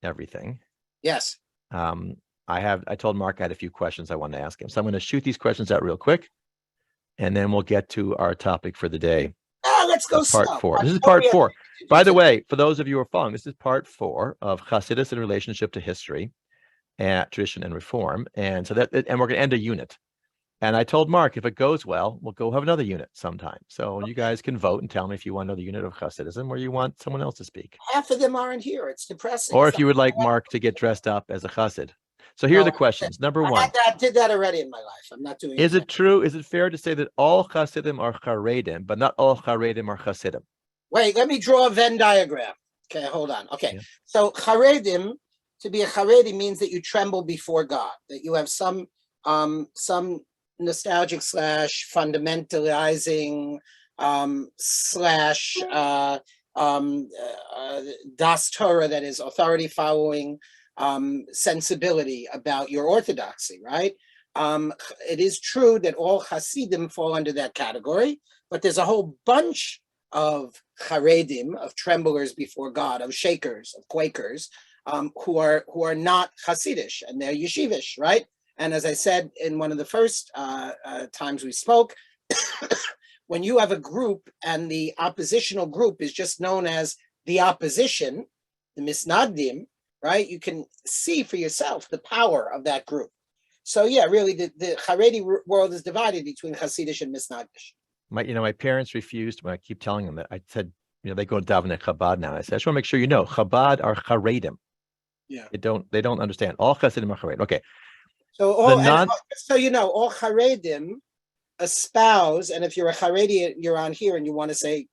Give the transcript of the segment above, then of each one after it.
everything. Yes. I told Mark I had a few questions I wanted to ask him. So I'm going to shoot these questions out real quick, and then we'll get to our topic for the day. Let's go part slow. 4. This is part 4. By the way, for those of you who are following, this is part 4 of Chassidus in relationship to history and tradition and reform. And so and we're going to end a unit. And I told Mark, if it goes well, we'll go have another unit sometime. So you guys can vote and tell me if you want another unit of Chassidism or you want someone else to speak. Half of them aren't here. It's depressing. Or if you would like Mark to get dressed up as a Chassid. So here are the questions. Number 1. I did that already in my life. I'm not doing it. Is it true? Is it fair to say that all Chassidim are Charedim, but not all Charedim are Chassidim? Wait, let me draw a Venn diagram. Okay, hold on. Okay, yeah. So Charedim, to be a Charedi means that you tremble before God, that you have some nostalgic / fundamentalizing das Torah, that is authority following sensibility about your orthodoxy, right? It is true that all Hasidim fall under that category, but there's a whole bunch of Charedim, of tremblers before God, of shakers, of Quakers, who are not Hasidish, and they're yeshivish, right? And as I said in one of the first times we spoke, when you have a group and the oppositional group is just known as the opposition, the misnagdim, right? You can see for yourself the power of that group. So yeah, really, the Haredi world is divided between Hasidish and misnagdish. My parents refused when I keep telling them that. I said, they go to daven at Chabad now. I said, I just want to make sure you know, Chabad are Charedim. Yeah. They don't understand. All Hasidim are Charedim. Okay. So all Charedim espouse, and if you're a Haredi, you're on here and you want to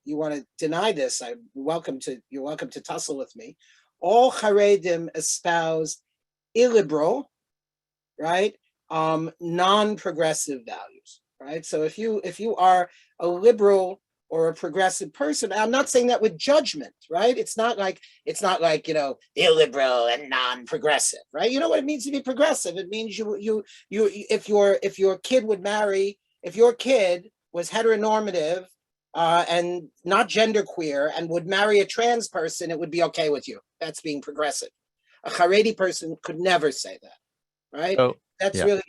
deny this, you're welcome to tussle with me. All Haredim espouse illiberal, right? Non-progressive values, right? So if you are a liberal or a progressive person, I'm not saying that with judgment, right? It's not like illiberal and non-progressive, right? You know what it means to be progressive? It means if your kid was heteronormative and not genderqueer and would marry a trans person, it would be okay with you. That's being progressive. A Haredi person could never say that, right? So, that's really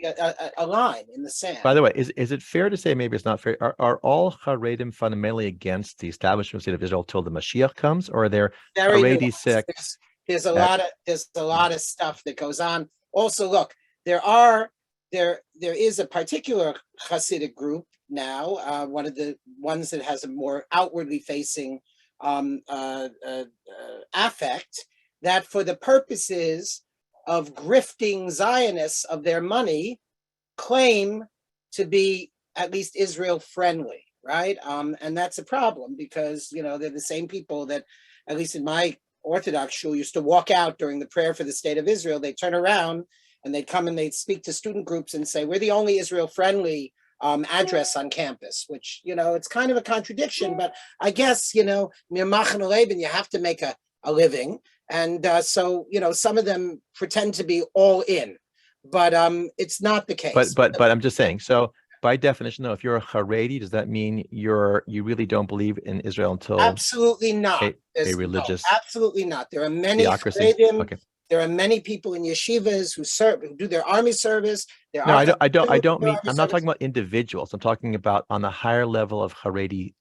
a line in the sand. By the way, is it fair to say, maybe it's not fair, are all Haredim fundamentally against the establishment state of Israel till the Mashiach comes, or are there Haredi sects? There's a lot of stuff that goes on. Also, look, there is a particular Hasidic group now, one of the ones that has a more outwardly facing affect, that for the purposes of grifting Zionists of their money, claim to be at least Israel friendly, right? And that's a problem because, they're the same people that, at least in my Orthodox shul, used to walk out during the prayer for the state of Israel. They turn around and they'd come and they'd speak to student groups and say, we're the only Israel friendly address on campus, which, it's kind of a contradiction, but I guess, you have to make a living. And so, some of them pretend to be all in, but it's not the case. But I'm just saying, so by definition, though, if you're a Haredi, does that mean you really don't believe in Israel until absolutely not a religious? No, absolutely not. There are many Haredim. Okay. There are many people in yeshivas who do their army service. I don't mean. I'm not talking about individuals. I'm talking about on the higher level of Haredi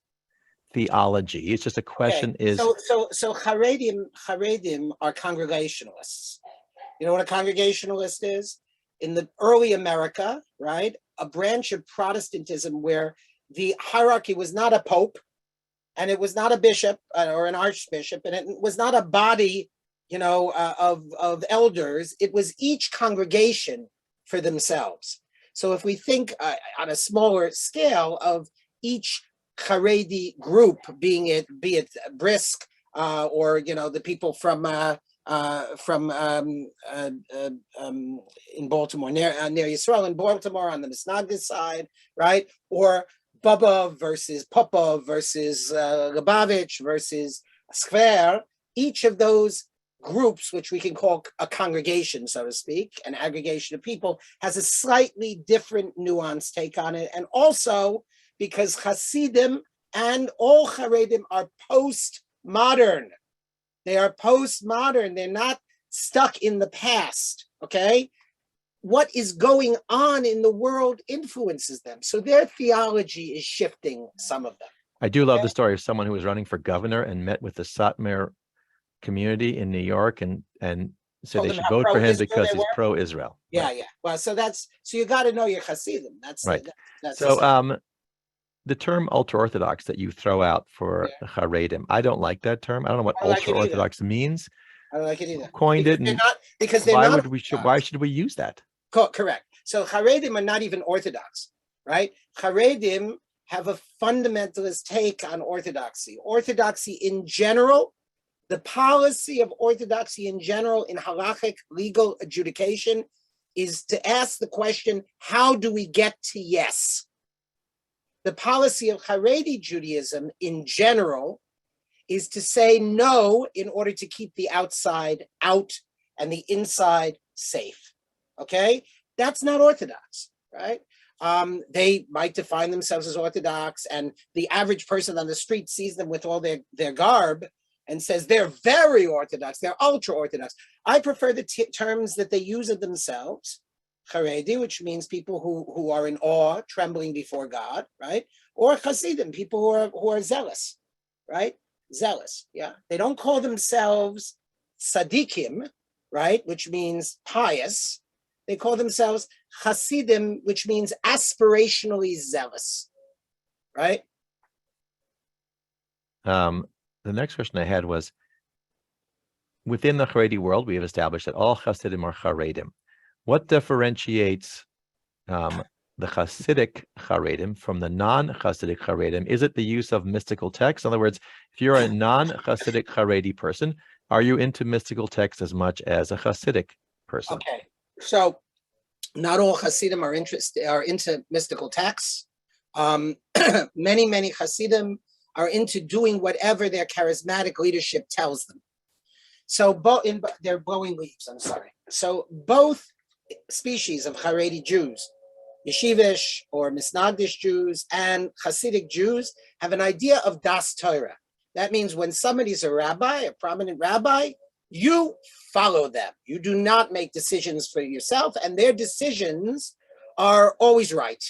theology. It's just a question is so Haredim are congregationalists. You know what a congregationalist is? In the early America, right, a branch of Protestantism where the hierarchy was not a pope and it was not a bishop or an archbishop, and it was not a body, of elders. It was each congregation for themselves. So if we think on a smaller scale of each Haredi group, be it Brisk or the people from in Baltimore near Yisrael in Baltimore on the Misnagdish side, right? Or Baba versus Popov versus Lubavitch versus Skver. Each of those groups, which we can call a congregation, so to speak, an aggregation of people, has a slightly different nuanced take on it. And also because Hasidim and all Haredim are postmodern. They are postmodern. They're not stuck in the past, okay? What is going on in the world influences them. So their theology is shifting some of them. I do love the story of someone who was running for governor and met with the Satmar community in New York and said Told they them should how vote for him pro-Israel because they he's were. pro-Israel. Yeah, Right. yeah. Well, so you got to know your Hasidim. That's Right. that's So the term ultra-Orthodox that you throw out for Haredim, I don't like that term. I don't know what I don't like it either. ultra-Orthodox means. I don't like it either. Who coined it, and why should we use that? Correct. So Haredim are not even Orthodox, right? Haredim have a fundamentalist take on Orthodoxy. Orthodoxy in general, the policy of Orthodoxy in general in halachic legal adjudication is to ask the question, how do we get to yes? The policy of Haredi Judaism in general is to say no in order to keep the outside out and the inside safe. Okay? That's not Orthodox, right? They might define themselves as Orthodox, and the average person on the street sees them with all their garb and says they're very Orthodox, they're ultra-Orthodox. I prefer the terms that they use of themselves, Haredi, which means people who are in awe, trembling before God, right? Or Hasidim, people who are zealous, right? Zealous, yeah. They don't call themselves Tzadikim, right? Which means pious. They call themselves Hasidim, which means aspirationally zealous, right? The next question I had was, within the Haredi world, we have established that all Hasidim are Haredim. What differentiates the Hasidic Haredim from the non-Hasidic Haredim? Is it the use of mystical texts? In other words, if you're a non-Hasidic Haredi person, are you into mystical texts as much as a Hasidic person? Okay, so not all Hasidim are into mystical texts. Many Hasidim are into doing whatever their charismatic leadership tells them. So they're blowing leaves, I'm sorry. So both species of Haredi Jews, Yeshivish or Misnagdish Jews and Hasidic Jews, have an idea of Das Torah. That means when somebody's a rabbi, a prominent rabbi, you follow them. You do not make decisions for yourself, and their decisions are always right.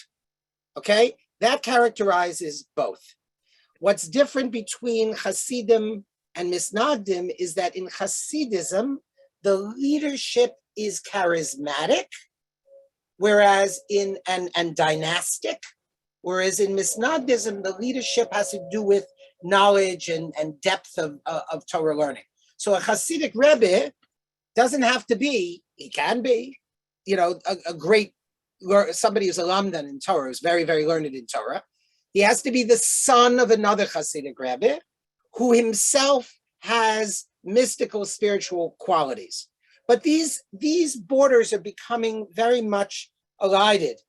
Okay? That characterizes both. What's different between Hasidim and Misnagdim is that in Hasidism, the leadership is charismatic, whereas and dynastic, whereas in Misnagdism, the leadership has to do with knowledge and depth of Torah learning. So a Hasidic Rebbe doesn't have to be, he can be, a great, somebody who's a lamdan in Torah, who's very, very learned in Torah. He has to be the son of another Hasidic Rebbe who himself has mystical spiritual qualities. But these borders are becoming very much elided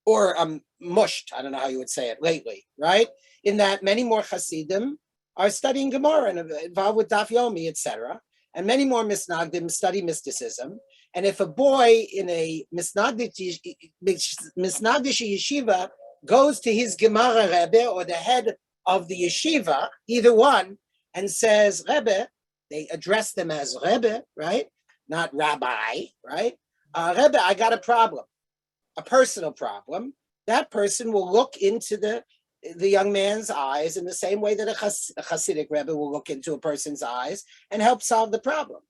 or mushed, I don't know how you would say it, lately, right? In that many more Hasidim are studying Gemara and involved with Daf Yomi, etc. And many more Misnagdim study mysticism. And if a boy in a Misnagdish yeshiva goes to his Gemara Rebbe or the head of the yeshiva, either one, and says, Rebbe, they address them as Rebbe, right? Not rabbi, right? Rebbe, I got a problem, a personal problem. That person will look into the young man's eyes in the same way that a Hasidic Rebbe will look into a person's eyes and help solve the problem.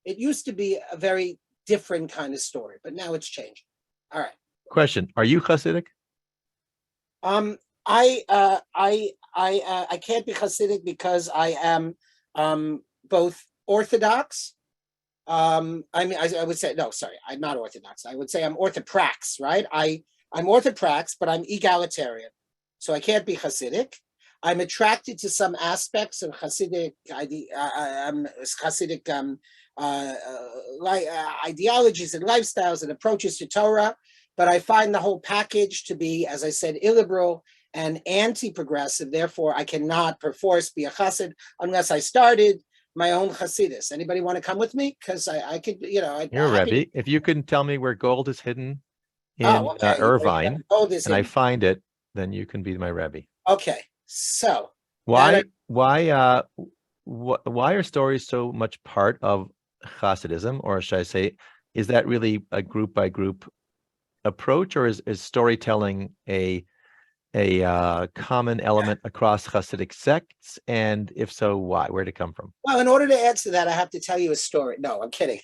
It used to be a very different kind of story, but now it's changing. All right. Question: are you Hasidic? I can't be Hasidic because I am both Orthodox. I would say, no, sorry, I'm not Orthodox. I would say I'm orthoprax, right? I'm orthoprax, but I'm egalitarian. So I can't be Hasidic. I'm attracted to some aspects of Hasidic ideologies and lifestyles and approaches to Torah, but I find the whole package to be, as I said, illiberal and anti-progressive. Therefore, I cannot perforce be a Chassid unless I started my own Chassidus. Anybody want to come with me? Because I could, You're a Rebbe. If you can tell me where gold is hidden in Irvine, and I find it, then you can be my Rebbe. Okay, so why are stories so much part of Hasidism, or should I say, is that really a group by group approach, or is storytelling a common element across Hasidic sects? And if so, why? Where did it come from? Well, in order to answer that, I have to tell you a story. No, I'm kidding.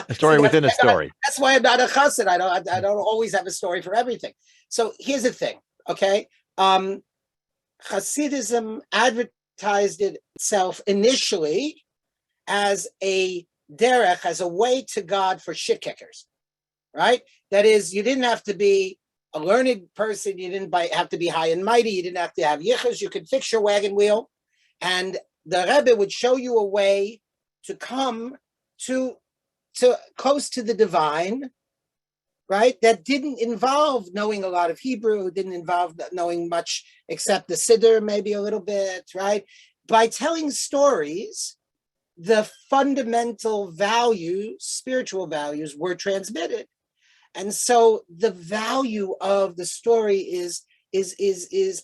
A story within a story. That's why I'm not a chassid. I don't always have a story for everything. So here's the thing, okay? Hasidism advertised itself initially as a derech, as a way to God for shit kickers, right? That is, you didn't have to be a learned person. You didn't have to be high and mighty. You didn't have to have yichus. You could fix your wagon wheel. And the Rebbe would show you a way to come to close to the divine, right? That didn't involve knowing a lot of Hebrew, didn't involve knowing much except the Siddur, maybe a little bit, right? By telling stories, the fundamental values, spiritual values, were transmitted. And so the value of the story is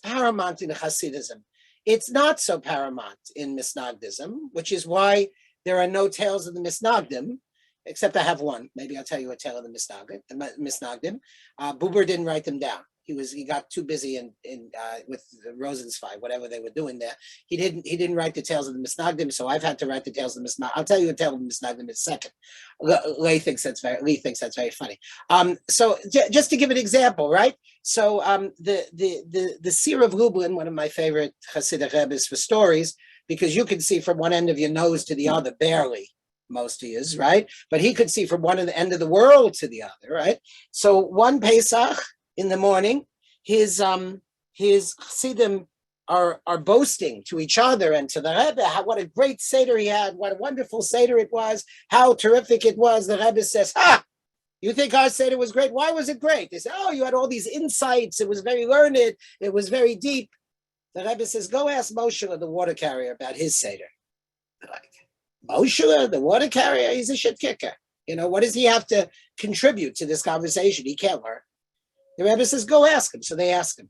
paramount in Hasidism. It's not so paramount in Misnagdism, which is why there are no tales of the Misnagdim, except I have one. Maybe I'll tell you a tale of the Misnagdim. Buber didn't write them down. He got too busy with Rosenzweig, whatever they were doing there. He didn't write the tales of the Misnagdim, so I've had to write the tales of the Misnagdim. I'll tell you a tale of the Misnagdim in a second. Lee thinks that's very funny. So just to give an example, right? So the Seer of Lublin, one of my favorite Hasidic Rebbes for stories, because you can see from one end of your nose to the other barely. Most he is, right? But he could see from one end of the world to the other, right? So one Pesach in the morning, his Chassidim are boasting to each other and to the Rebbe what a great Seder he had, what a wonderful Seder it was, how terrific it was. The Rebbe says, you think our Seder was great? Why was it great? They say, oh, you had all these insights. It was very learned. It was very deep. The Rebbe says, go ask Moshe, the water carrier, about his Seder. They're like, Moshe, the water carrier, he's a shit kicker. You know, what does he have to contribute to this conversation? He can't learn. The Rebbe says, go ask him. So they ask him.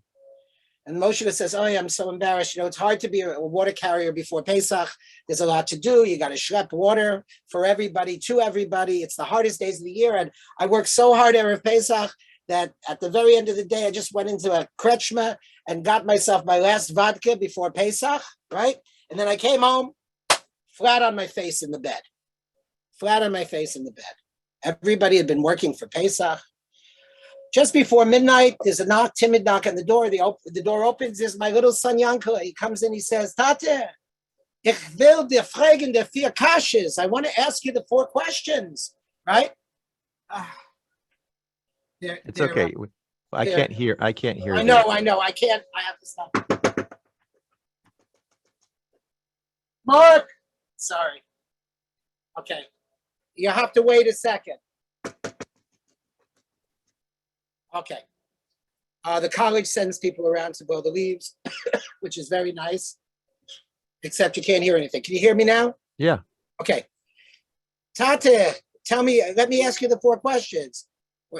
And Moshe says, oh, yeah, I'm so embarrassed. You know, it's hard to be a water carrier before Pesach. There's a lot to do. You got to schlep water for everybody, to everybody. It's the hardest days of the year. And I worked so hard Erev Pesach that at the very end of the day, I just went into a kretschma and got myself my last vodka before Pesach, right? And then I came home, flat on my face in the bed. Everybody had been working for Pesach. Just before midnight, there's a timid knock on the door. The door opens. There's my little son Yankel. He comes in. He says, Tate, ich will dir fragen der 4 Kashes. I want to ask you the 4 questions, right? It's okay. I can't hear. I know. I can't. I have to stop. Mark. Sorry. Okay. You have to wait a second. Okay. The college sends people around to blow the leaves, which is very nice, except you can't hear anything. Can you hear me now? Yeah. Okay. Tate, let me ask you the 4 questions.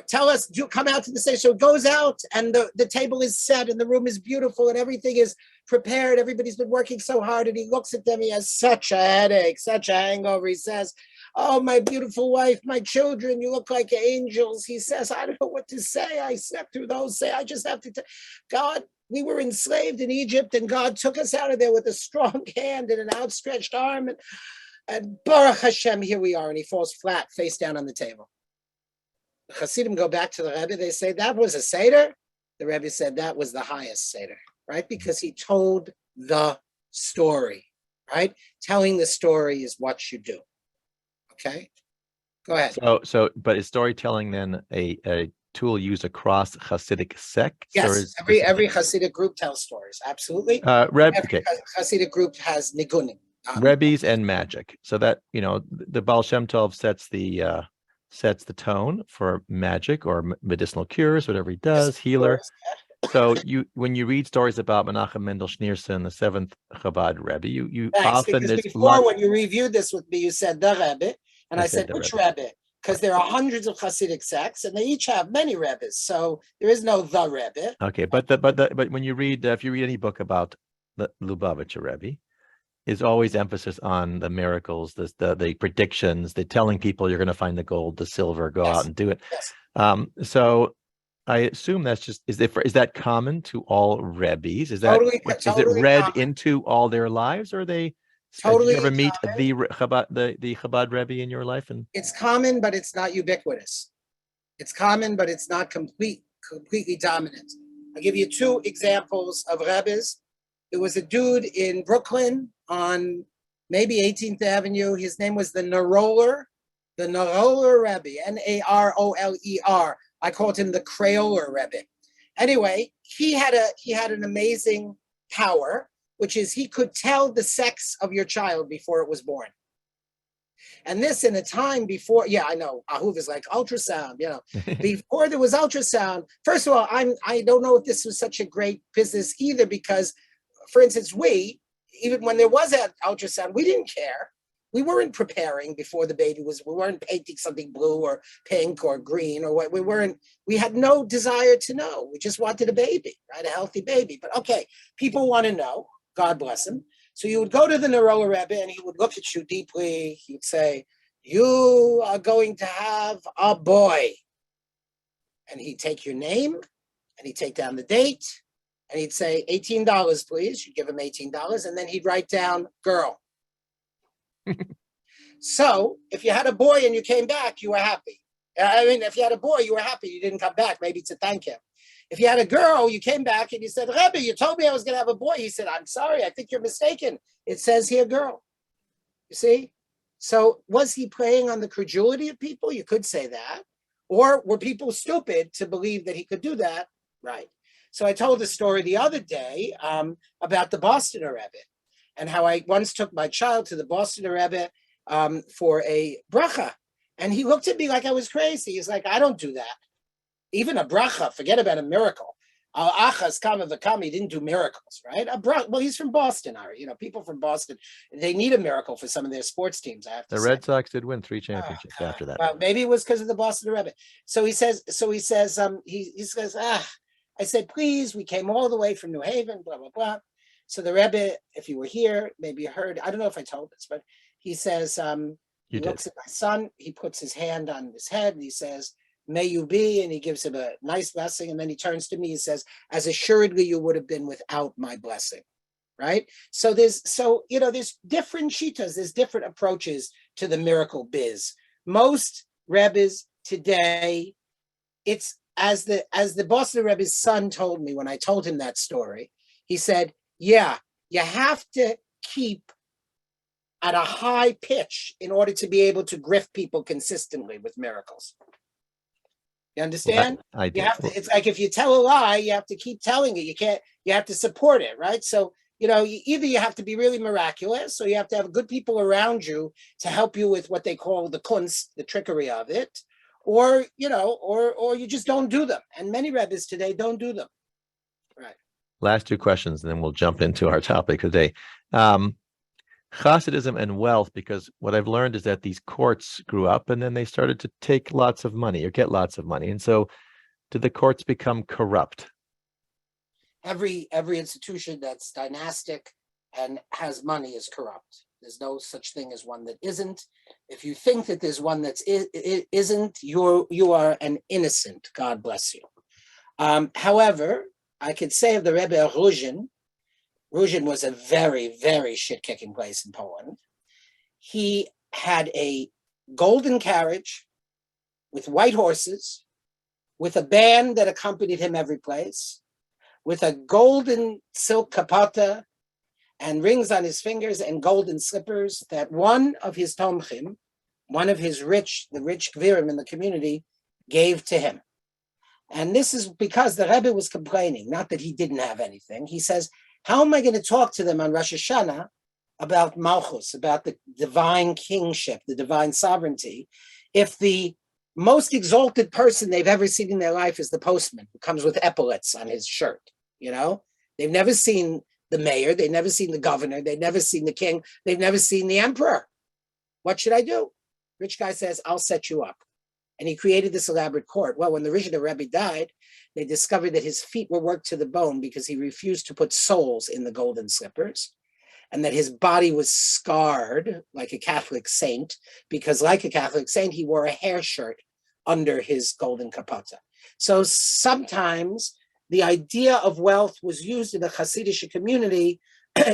Tell us, come out to the stage. So it goes out and the table is set and the room is beautiful and everything is prepared. Everybody's been working so hard and he looks at them. He has such a headache, such a hangover. He says, oh, my beautiful wife, my children, you look like angels. He says, I don't know what to say. I slept through those. I just have to God, we were enslaved in Egypt and God took us out of there with a strong hand and an outstretched arm. And Baruch Hashem, here we are. And he falls flat, face down on the table. The Hasidim go back to the Rebbe. They say, that was a Seder? The Rebbe said, that was the highest Seder, right? Because he told the story, right? Telling the story is what you do. Okay, go ahead. But is storytelling then a tool used across Hasidic sects? Yes, every Hasidic group tells stories. Absolutely. Every Hasidic group has nigunim. Rebbes and magic. So that, you know, the Baal Shem Tov sets the tone for magic or medicinal cures, whatever he does, healer. So when you read stories about Menachem Mendel Schneerson, the 7th Chabad Rebbe, you often before when you reviewed this with me, you said the Rebbe, and I said which Rebbe? Because there are hundreds of Hasidic sects, and they each have many Rebbes, so there is no the Rebbe. Okay, but when you read, if you read any book about the Lubavitcher Rebbe, is always emphasis on the miracles, the predictions, the telling people you're going to find the gold, the silver, go out Yes. and do it. Yes. So I assume that's just is that common to all rebbes? Is it Totally read common. into all their lives, or are they? Did you Totally ever meet common. the Chabad Rebbe in your life? And It's common, but it's not ubiquitous. It's common, but it's not completely dominant. I'll give you two examples of rebbes. There was a dude in Brooklyn on maybe 18th Avenue. His name was the Naroler Rebbe, Naroler. I called him the Crayola Rebbe. Anyway, he had an amazing power, which is he could tell the sex of your child before it was born. And this in a time before, yeah, I know, Ahuv is like ultrasound, before there was ultrasound. First of all, I don't know if this was such a great business either, because, for instance, even when there was an ultrasound, we didn't care. We weren't preparing before the baby we weren't painting something blue or pink or green or what. We had no desire to know. We just wanted a baby, right? A healthy baby. But okay, people want to know, God bless him. So you would go to the Narola Rebbe and he would look at you deeply. He'd say, you are going to have a boy. And he'd take your name and he'd take down the date and he'd say, $18, please. You'd give him $18. And then he'd write down girl. So if you had a boy and you came back, you were happy. I mean, if you had a boy, you were happy. You didn't come back, maybe to thank him. If you had a girl, you came back and you said, Rebbe, you told me I was going to have a boy. He said, I'm sorry, I think you're mistaken. It says here, girl. You see? So was he playing on the credulity of people? You could say that. Or were people stupid to believe that he could do that? Right. So I told a story the other day about the Boston Rebbe and how I once took my child to the Boston Rebbe for a bracha. And he looked at me like I was crazy. He's like, I don't do that. Even a bracha, forget about a miracle. Achas kama v'kama, he didn't do miracles, right? Well, he's from Boston, people from Boston, they need a miracle for some of their sports teams, I have to say. The Red Sox did win 3 championships after that. Well, maybe it was because of the Boston Rebbe. He says, I said, please, we came all the way from New Haven, blah, blah, blah. So the Rebbe, if you were here, maybe you heard, I don't know if I told this, but he says, he looks at my son, he puts his hand on his head, and he says, may you be, and he gives him a nice blessing, and then he turns to me, he says, as assuredly you would have been without my blessing, right? So there's different shitas, there's different approaches to the miracle biz. Most Rebbes today, it's as the Boston Rebbe's son told me when I told him that story, he said, yeah, you have to keep at a high pitch in order to be able to grift people consistently with miracles. You understand? I do. It's like if you tell a lie, you have to keep telling it. You have to support it, right? So, either you have to be really miraculous, or you have to have good people around you to help you with what they call the kunst, the trickery of it, or you just don't do them. And many Rebbes today don't do them. Right. Last 2 questions, and then we'll jump into our topic today. Chassidism and wealth, because what I've learned is that these courts grew up and then they started to take lots of money or get lots of money. And so did the courts become corrupt? Every institution that's dynastic and has money is corrupt. There's no such thing as one that isn't. If you think that there's one that isn't, you are an innocent. God bless you. However, I could say of the Rebbe Ruzhin was a very, very shit-kicking place in Poland. He had a golden carriage with white horses, with a band that accompanied him every place, with a golden silk kapata and rings on his fingers and golden slippers that one of his tomchim, one of the rich gvirim in the community, gave to him. And this is because the Rebbe was complaining, not that he didn't have anything. He says, how am I going to talk to them on Rosh Hashanah about Malchus, about the divine kingship, the divine sovereignty, if the most exalted person they've ever seen in their life is the postman who comes with epaulets on his shirt? They've never seen the mayor, they've never seen the governor, they've never seen the king, they've never seen the emperor. What should I do? Rich guy says, I'll set you up. And he created this elaborate court. Well, when the Rishon Rebbe died, they discovered that his feet were worked to the bone because he refused to put soles in the golden slippers. and that his body was scarred like a Catholic saint, because like a Catholic saint, he wore a hair shirt under his golden kapota. So sometimes the idea of wealth was used in the Hasidic community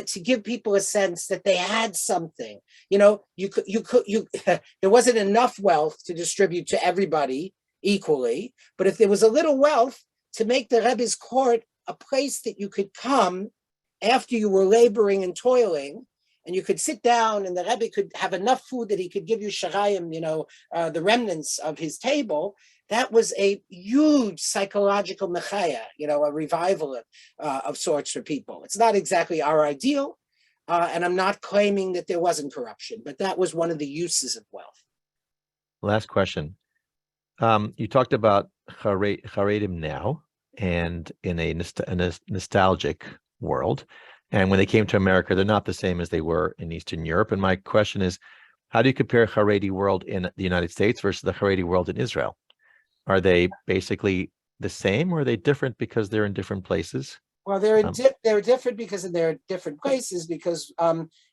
to give people a sense that they had something. There wasn't enough wealth to distribute to everybody equally, but if there was a little wealth, to make the Rebbe's court a place that you could come after you were laboring and toiling, and you could sit down, and the Rebbe could have enough food that he could give you sharayim, the remnants of his table. That was a huge psychological mechaya, a revival of sorts for people. It's not exactly our ideal, and I'm not claiming that there wasn't corruption, but that was one of the uses of wealth. Last question. You talked about Haredim now, and in a nostalgic world. And when they came to America, they're not the same as they were in Eastern Europe. And my question is, how do you compare Haredi world in the United States versus the Haredi world in Israel? Are they basically the same, or are they different because they're in different places? Well, they're different because they're different places, because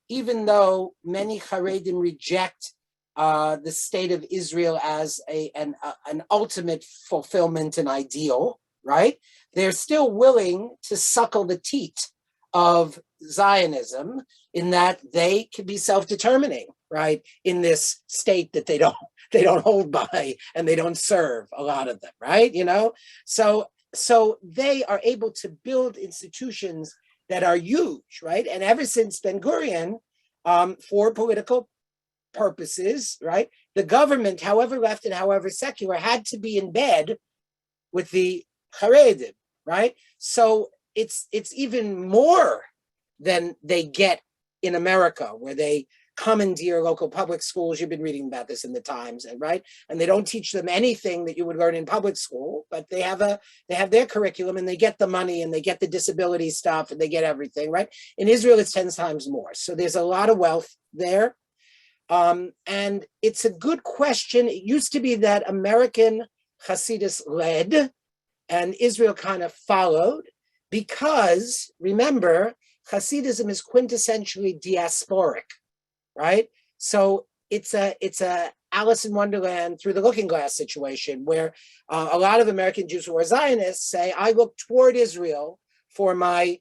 even though many Haredim reject the state of Israel as an ultimate fulfillment and ideal, right? They're still willing to suckle the teat of Zionism, in that they can be self-determining, right? In this state that they don't hold by, and they don't serve, a lot of them, right? So they are able to build institutions that are huge, right? And ever since Ben Gurion, for political purposes, right, the government, however left and however secular, had to be in bed with the Haredim, right? So it's even more than they get in America, where they commandeer local public schools. You've been reading about this in the Times, and right, and they don't teach them anything that you would learn in public school, but they have their curriculum, and they get the money, and they get the disability stuff, and they get everything, right? In Israel, it's 10 times more. So there's a lot of wealth there. And it's a good question. It used to be that American Chassidus led and Israel kind of followed, because remember, Hasidism is quintessentially diasporic, right? So it's a Alice in Wonderland through the looking glass situation, where a lot of American Jews who are Zionists say, I look toward Israel for my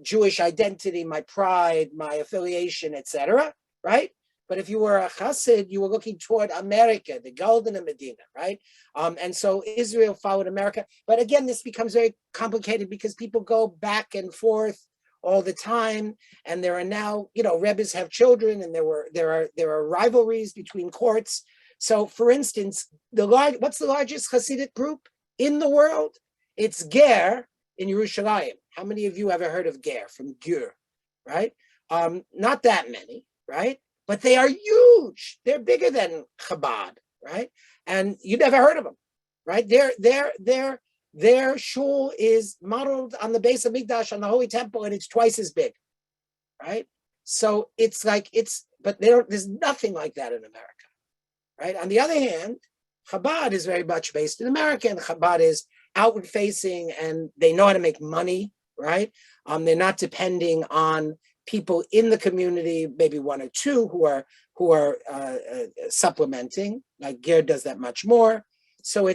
Jewish identity, my pride, my affiliation, etc., right? But if you were a Chassid, you were looking toward America, the Golden Medina, right? And so Israel followed America. But again, this becomes very complicated, because people go back and forth all the time, and there are now, Rebbes have children, and there are rivalries between courts. So, for instance, what's the largest Hasidic group in the world? It's Ger in Yerushalayim. How many of you ever heard of Ger, from Gur, right? Not that many, right? But they are huge. They're bigger than Chabad, right? And you never heard of them, right? Their shul is modeled on the base of Mikdash, on the Holy Temple, and it's twice as big, right? So but there's nothing like that in America, right? On the other hand, Chabad is very much based in America, and Chabad is outward facing, and they know how to make money, right? They're not depending on people in the community, maybe one or two who are supplementing. Like Ger does that much more. So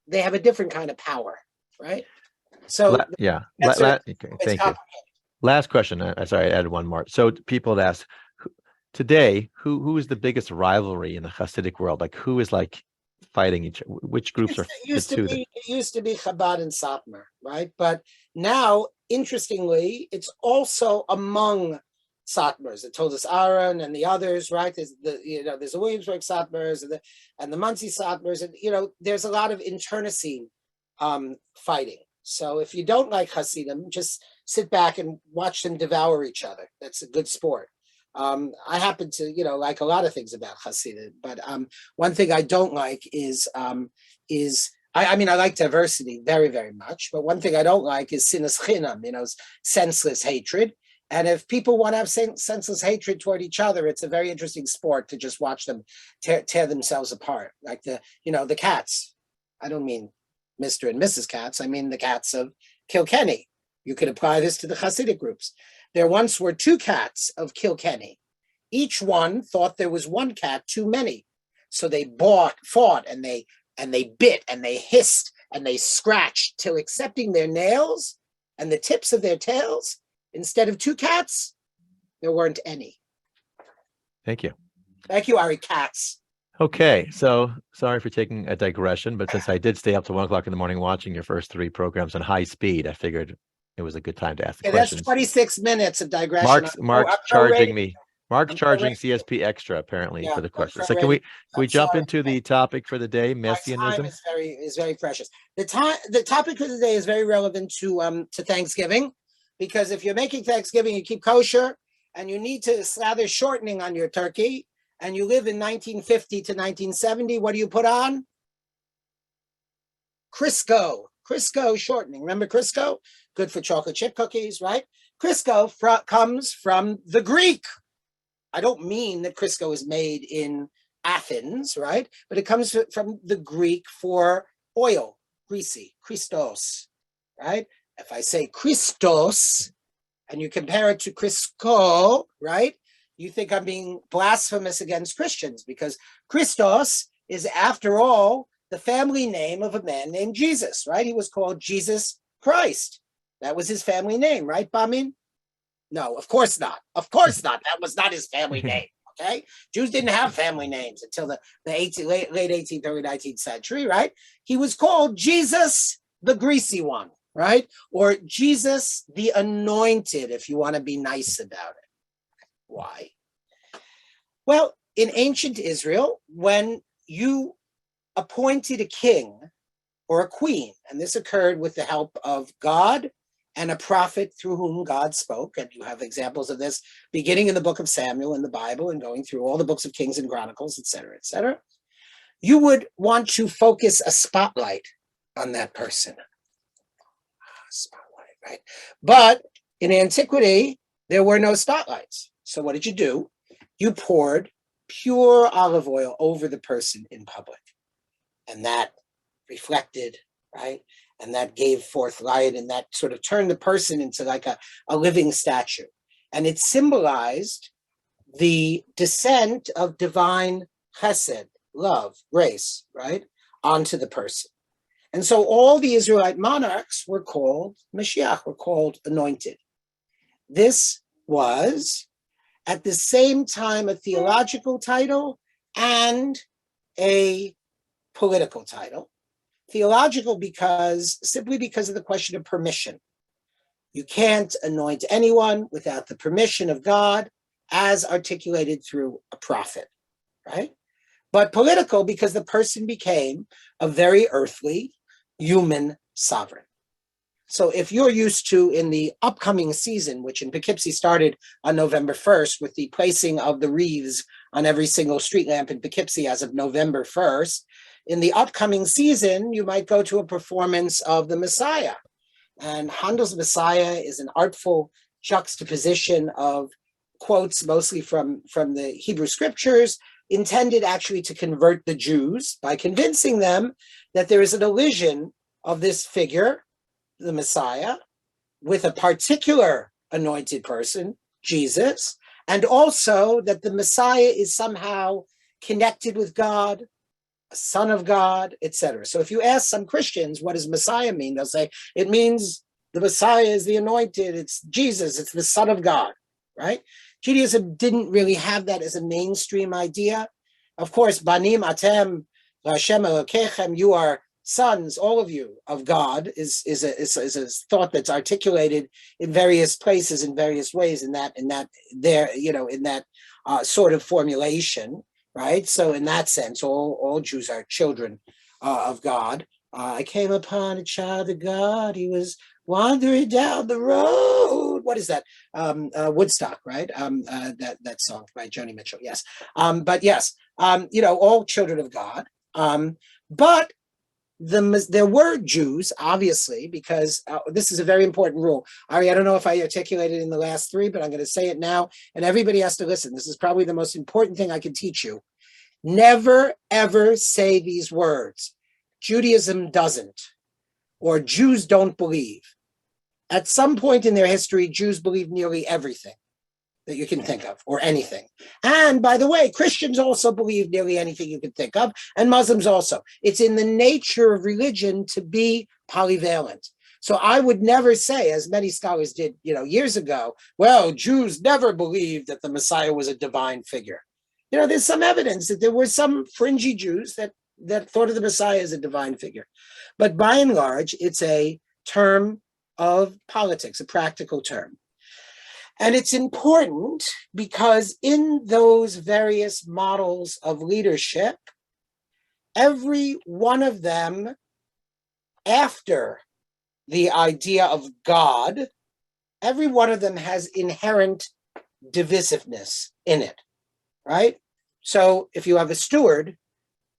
they have a different kind of power, right? So okay, thank you. Last question. Sorry, I added one more. So people had asked today, who is the biggest rivalry in the Hasidic world? Like, who is like fighting each? Which groups are? It used to be Chabad and Satmar, right? But now, interestingly, it's also among Satmars. It told us Aaron and the others, right? There's the Williamsburg Satmars and the Monsey Satmars, and there's a lot of internecine fighting. So if you don't like Hasidim, just sit back and watch them devour each other. That's a good sport. I happen to, like a lot of things about Hasidim, but one thing I don't like is I like diversity very, very much, but one thing I don't like is sinas chinam, senseless hatred. And if people want to have senseless hatred toward each other, it's a very interesting sport to just watch them tear themselves apart. Like the cats. I don't mean Mr. and Mrs. Katz. I mean the cats of Kilkenny. You could apply this to the Hasidic groups. There once were two cats of Kilkenny. Each one thought there was one cat too many. So they fought, and they bit, and they hissed, and they scratched, till accepting their nails and the tips of their tails, instead of two cats, there weren't any. Thank you. Thank you, Ari Katz. Okay, so sorry for taking a digression, but since I did stay up to 1 o'clock in the morning watching your first 3 programs on high speed, I figured it was a good time to ask the questions. That's 26 minutes of digression. Mark's charging me. Mark's charging CSP extra apparently for the questions. So can we jump into the topic for the day, messianism? Time is very precious. The topic for the day is very relevant to Thanksgiving, because if you're making Thanksgiving, you keep kosher, and you need to slather shortening on your turkey, and you live in 1950 to 1970, what do you put on? Crisco shortening. Remember Crisco? Good for chocolate chip cookies, right? Crisco comes from the Greek. I don't mean that Crisco is made in Athens, right? But it comes from the Greek for oil, greasy, Christos, right? If I say Christos and you compare it to Crisco, right? You think I'm being blasphemous against Christians, because Christos is, after all, the family name of a man named Jesus, right? He was called Jesus Christ. That was his family name, right, Bamin? No, of course not. Of course not. That was not his family name, okay? Jews didn't have family names until the late 18th, early 19th century, right? He was called Jesus, the greasy one, right? Or Jesus, the anointed, if you want to be nice about it. Why? Well, in ancient Israel, when you appointed a king or a queen, and this occurred with the help of God and a prophet through whom God spoke, and you have examples of this beginning in the book of Samuel in the Bible and going through all the books of Kings and Chronicles, etc., you would want to focus a spotlight on that person. Spotlight, right? But in antiquity, there were no spotlights. So what did you do? You poured pure olive oil over the person in public. And that reflected, right? And that gave forth light, and that sort of turned the person into like a living statue. And it symbolized the descent of divine chesed, love, grace, right, onto the person. And so all the Israelite monarchs were called Mashiach, were called anointed. This was at the same time a theological title and a political title. Theological simply because of the question of permission. You can't anoint anyone without the permission of God, as articulated through a prophet, right? But political because the person became a very earthly human sovereign. So if you're used to, in the upcoming season, which in Poughkeepsie started on November 1st with the placing of the wreaths on every single street lamp in Poughkeepsie as of November 1st, in the upcoming season, you might go to a performance of the Messiah. And Handel's Messiah is an artful juxtaposition of quotes, mostly from the Hebrew scriptures, intended actually to convert the Jews by convincing them that there is an illusion of this figure, the Messiah, with a particular anointed person, Jesus, and also that the Messiah is somehow connected with God, a son of God, etc. So if you ask some Christians, what does Messiah mean? They'll say, it means the Messiah is the anointed, it's Jesus, it's the son of God, right? Judaism didn't really have that as a mainstream idea. Of course, Banim Atem Hashem Elokechem, you are sons, all of you, of God, is a thought that's articulated in various places in various ways in that sort of formulation, right? So in that sense, all Jews are children of God. I came upon a child of God. He was wandering down the road. What is that? Woodstock, right? That song by Joni Mitchell. Yes. But yes, all children of God. But there were Jews, obviously, because this is a very important rule. Ari, I don't know if I articulated it in the last 3, but I'm going to say it now, and everybody has to listen. This is probably the most important thing I can teach you. Never, ever say these words. Judaism doesn't, or Jews don't believe. At some point in their history, Jews believed nearly everything that you can think of, or anything. And by the way, Christians also believe nearly anything you can think of, and Muslims also. It's in the nature of religion to be polyvalent. So I would never say, as many scholars did, years ago, well, Jews never believed that the Messiah was a divine figure. There's some evidence that there were some fringy Jews that thought of the Messiah as a divine figure. But by and large, it's a term of politics, a practical term. And it's important because in those various models of leadership, every one of them, after the idea of God, every one of them has inherent divisiveness in it, right? So if you have a steward,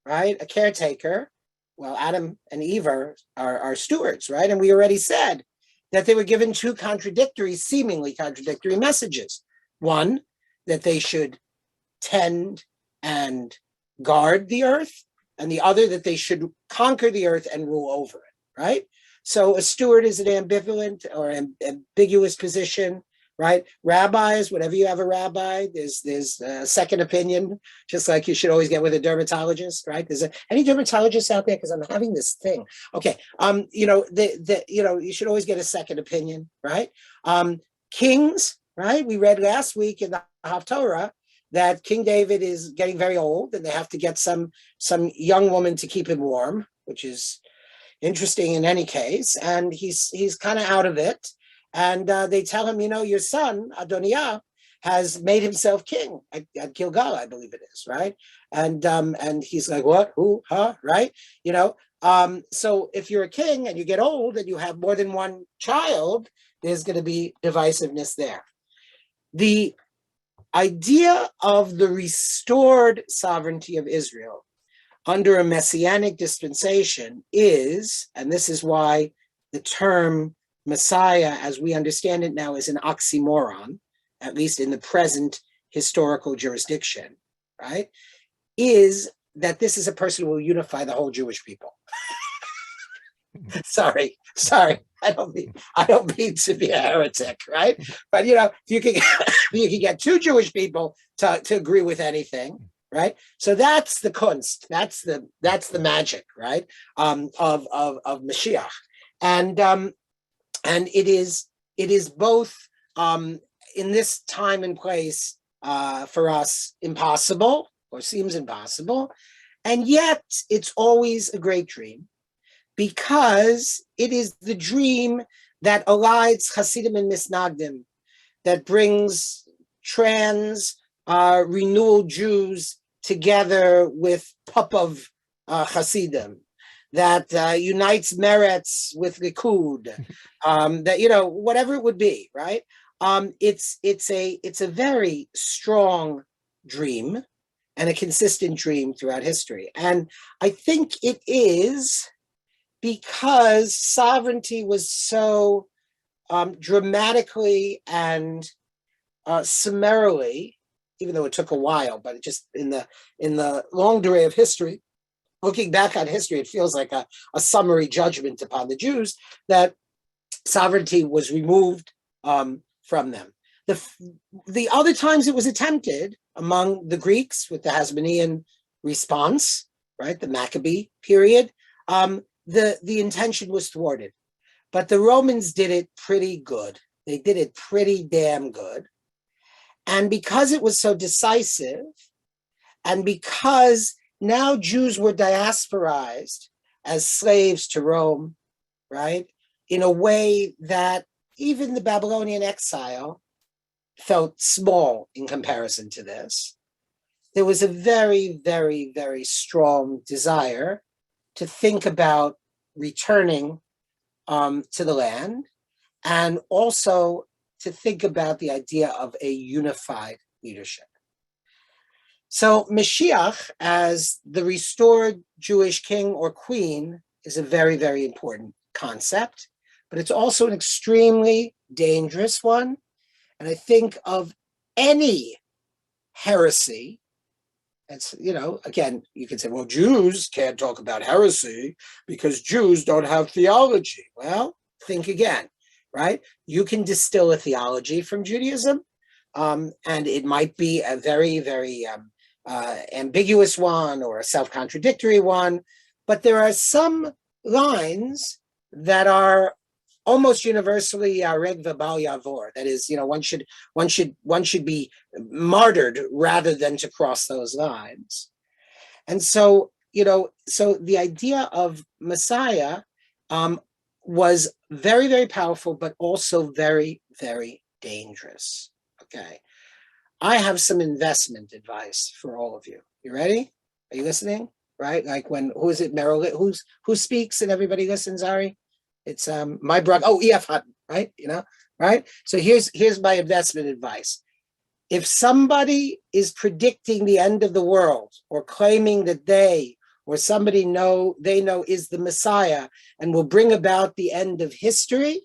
right, a caretaker, well, Adam and Eve are stewards, right? And we already said that they were given two seemingly contradictory messages. One, that they should tend and guard the earth, and the other, that they should conquer the earth and rule over it, right? So a steward is an ambivalent or ambiguous position, right? Rabbis, whenever you have a rabbi, there's a second opinion, just like you should always get with a dermatologist, right? Any dermatologists out there? Because I'm having this thing. Okay, you should always get a second opinion, right? Kings, right? We read last week in the Haftorah that King David is getting very old, and they have to get some young woman to keep him warm, which is interesting in any case. And he's kind of out of it. And they tell him, your son, Adoniah, has made himself king at Gilgal, I believe it is, right? And he's like, what, who, huh, right? So if you're a king and you get old and you have more than one child, there's going to be divisiveness there. The idea of the restored sovereignty of Israel under a messianic dispensation is, and this is why the term Messiah, as we understand it now, is an oxymoron, at least in the present historical jurisdiction, right? Is that this is a person who will unify the whole Jewish people. Sorry, I don't mean to be a heretic, right? But if you can get two Jewish people to agree with anything, right? So that's the kunst, that's the magic, right? Of Mashiach, and it is both in this time and place for us impossible, or seems impossible, and yet it's always a great dream, because it is the dream that elides Hasidim and Misnagdim, that brings renewal Jews together with Popov Hasidim, that unites Meretz with Likud, that whatever it would be, right? It's a very strong dream and a consistent dream throughout history, and I think it is because sovereignty was so dramatically and summarily, even though it took a while, but it just in the long array of history, looking back on history, it feels like a summary judgment upon the Jews that sovereignty was removed from them. The other times it was attempted among the Greeks with the Hasmonean response, right, the Maccabee period, the intention was thwarted. But the Romans did it pretty good. They did it pretty damn good. And because it was so decisive, and because now Jews were diasporized as slaves to Rome, right, in a way that even the Babylonian exile felt small in comparison to this, there was a very, very, very strong desire to think about returning to the land, and also to think about the idea of a unified leadership. So Mashiach, as the restored Jewish king or queen, is a very, very important concept, but it's also an extremely dangerous one. And I think of any heresy, it's, again, you can say, well, Jews can't talk about heresy because Jews don't have theology. Well, think again. right? You can distill a theology from Judaism, and it might be a very, very ambiguous one or a self-contradictory one, but there are some lines that are almost universally reg v'bal yavor. That is, one should be martyred rather than to cross those lines. And so, so the idea of Messiah was very, very powerful, but also very, very dangerous. Okay. I have some investment advice for all of you. You ready? Are you listening? Right? Like who is it? Merrill, who speaks and everybody listens, Ari? It's my brother. Oh, E.F. Hutton, right? Right? So here's my investment advice. If somebody is predicting the end of the world or claiming that they or somebody they know is the Messiah and will bring about the end of history,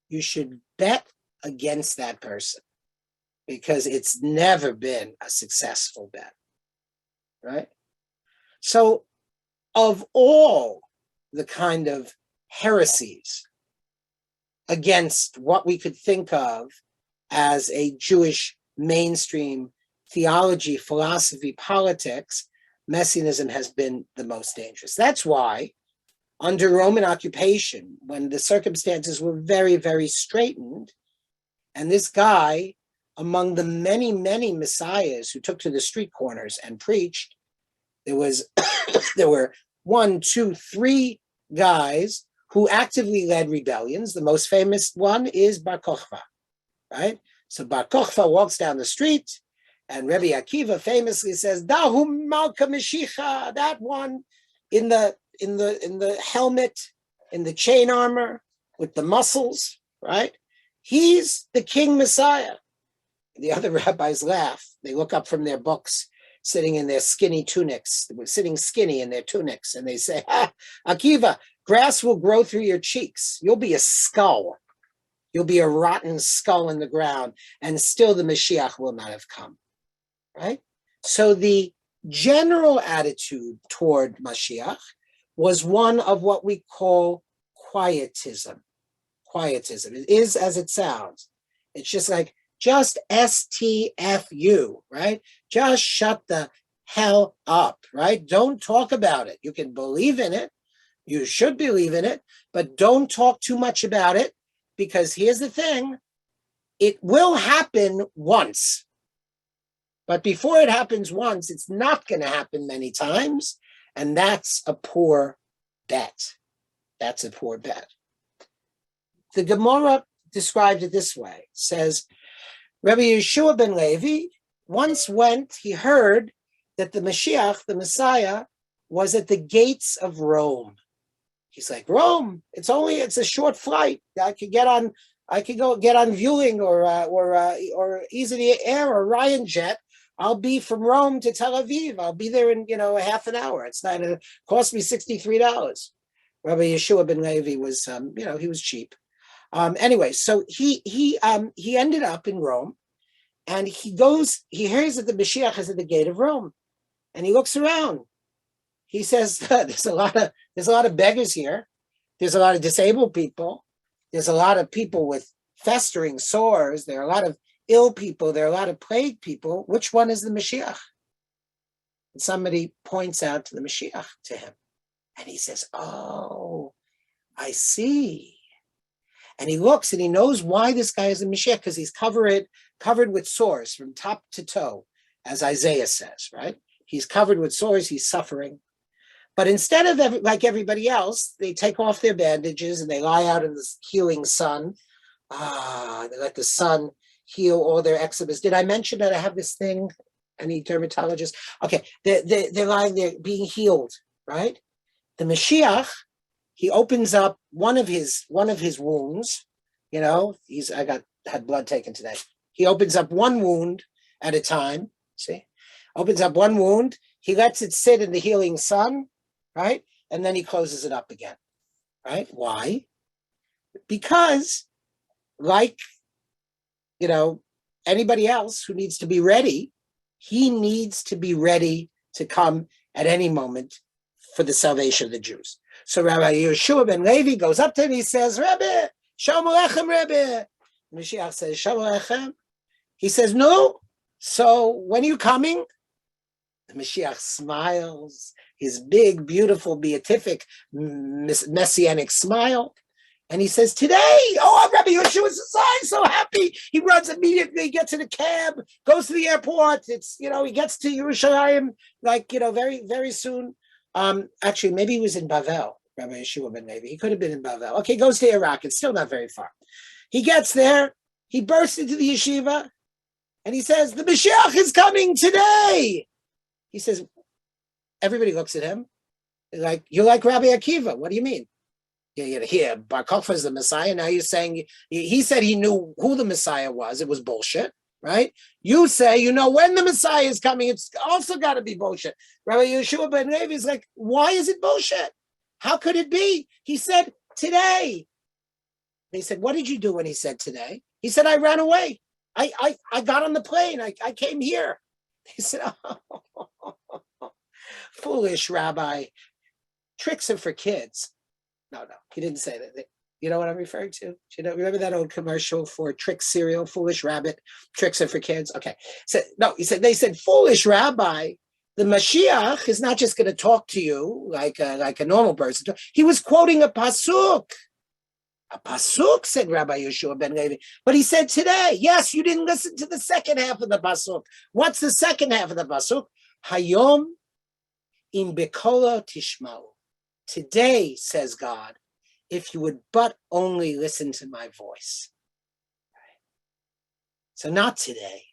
you should bet against that person, because it's never been a successful bet, right? So of all the kind of heresies against what we could think of as a Jewish mainstream theology, philosophy, politics, Messianism has been the most dangerous. That's why under Roman occupation, when the circumstances were very, very straitened, and this guy, among the many, many messiahs who took to the street corners and preached, there were 1, 2, 3 guys who actively led rebellions. The most famous one is Bar Kokhba, right? So Bar Kokhba walks down the street, and Rabbi Akiva famously says, "Dahu Malka Mashiach," that one in the helmet, in the chain armor, with the muscles, right? He's the King Messiah. The other rabbis laugh. They look up from their books, sitting in their skinny tunics, sitting skinny in their tunics, and they say, Akiva, grass will grow through your cheeks. You'll be a skull. You'll be a rotten skull in the ground, and still the Mashiach will not have come, right? So the general attitude toward Mashiach was one of what we call quietism. Quietism. It is as it sounds. It's just like, just STFU, right? Just shut the hell up, right? Don't talk about it. You can believe in it. You should believe in it, but don't talk too much about it, because here's the thing. It will happen once. But before it happens once, it's not going to happen many times. And that's a poor bet. That's a poor bet. The Gemara described it this way. It says, Rabbi Yeshua ben Levi once he heard that the Mashiach, the Messiah, was at the gates of Rome. He's like, Rome, it's a short flight. I could go get on Vueling or Easy Air or Ryan Jet. I'll be from Rome to Tel Aviv. I'll be there in a half an hour. It cost me $63. Rabbi Yeshua ben Levi was he was cheap. Anyway, so he ended up in Rome, and he hears that the Mashiach is at the gate of Rome, and he looks around. He says, there's a lot of beggars here. There's a lot of disabled people. There's a lot of people with festering sores. There are a lot of ill people. There are a lot of plagued people. Which one is the Mashiach? And somebody points out to the Mashiach to him, and he says, oh, I see. And he looks and he knows why this guy is a Mashiach, because he's covered with sores from top to toe, as Isaiah says, right? He's covered with sores, he's suffering. But instead of like everybody else, they take off their bandages and they lie out in the healing sun. They let the sun heal all their eczemas. Did I mention that I have this thing? Any dermatologist? Okay, they're lying there being healed, right? The Mashiach, he opens up one of his wounds. I had blood taken today. He opens up one wound at a time. See, opens up one wound. He lets it sit in the healing sun, right? And then he closes it up again, right? Why? Because, like, anybody else who needs to be ready, he needs to be ready to come at any moment for the salvation of the Jews. So Rabbi Yeshua ben Levi goes up to him, he says, Rabbi, Shalom Aleichem, Rebbe. Mashiach says, Shalom Aleichem. He says, no. So when are you coming? The Mashiach smiles, his big, beautiful, beatific, messianic smile. And he says, today, oh, Rabbi Yeshua's so happy. He runs immediately, gets in a cab, goes to the airport. It's, he gets to Yerushalayim, very, very soon. Actually, maybe he was in Bavel, Rabbi Yeshua ben Levi. He could have been in Bavel. Okay, goes to Iraq. It's still not very far. He gets there. He bursts into the yeshiva. And he says, the Mashiach is coming today. He says, everybody looks at him. Like, you're like Rabbi Akiva. What do you mean? Here, Bar Kokhba is the Messiah. Now you're saying, he said he knew who the Messiah was. It was bullshit, right? You say, when the Messiah is coming, it's also got to be bullshit. Rabbi Yeshua ben Levi is like, why is it bullshit? How could it be? He said, today. They said, what did you do when he said today? He said, I ran away. I got on the plane. I came here. They said, oh, foolish rabbi. Tricks are for kids. No, he didn't say that. You know what I'm referring to? Remember that old commercial for Trick cereal, Foolish Rabbit? Tricks are for kids. Okay. So no, they said, foolish rabbi. The Mashiach is not just going to talk to you like a normal person. He was quoting a pasuk. A pasuk, said Rabbi Yeshua ben Levi. But he said today, yes, you didn't listen to the second half of the pasuk. What's the second half of the pasuk? Hayom im bekolo tishmau. Today, says God, if you would but only listen to my voice. So not today.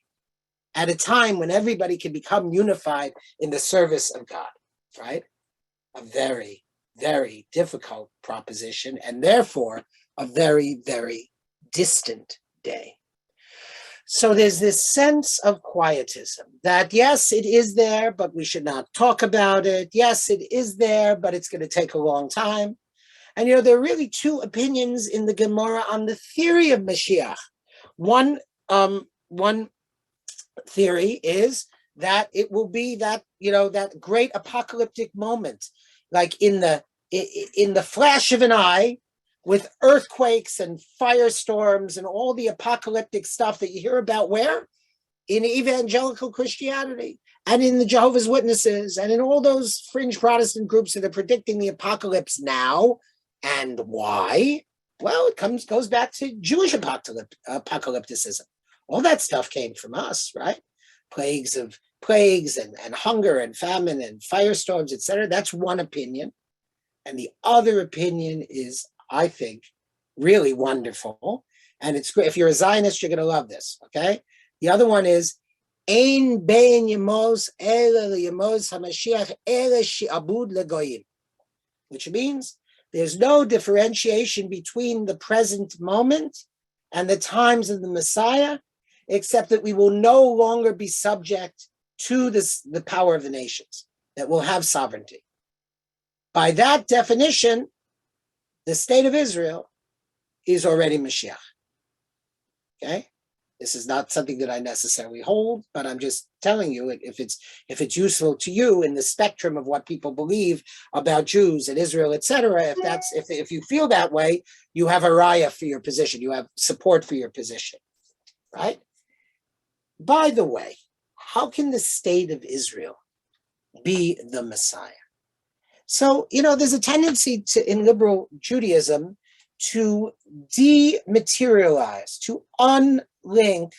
At a time when everybody can become unified in the service of God, right? A very, very difficult proposition, and therefore a very, very distant day. So there's this sense of quietism that, yes, it is there, but we should not talk about it. Yes, it is there, but it's going to take a long time. And, there are really two opinions in the Gemara on the theory of Mashiach. One theory is that it will be that, that great apocalyptic moment, like in the flash of an eye, with earthquakes and firestorms and all the apocalyptic stuff that you hear about where? In evangelical Christianity and in the Jehovah's Witnesses and in all those fringe Protestant groups that are predicting the apocalypse now. And why? Well, it goes back to Jewish apocalypticism. All that stuff came from us, right? Plagues and hunger and famine and firestorms, etc. That's one opinion. And the other opinion is, I think, really wonderful. And it's great. If you're a Zionist, you're going to love this, okay? The other one is, Ein bein yemos ele yemos hamashiach ele shi'abud legoyim, which means there's no differentiation between the present moment and the times of the Messiah, except that we will no longer be subject to the power of the nations, that will have sovereignty. By that definition, the state of Israel is already Mashiach. Okay? This is not something that I necessarily hold, but I'm just telling you if it's useful to you in the spectrum of what people believe about Jews and Israel, etc. If you feel that way, you have a raya for your position. You have support for your position, right? By the way, how can the state of Israel be the Messiah? So, there's a tendency in liberal Judaism to dematerialize, to unlink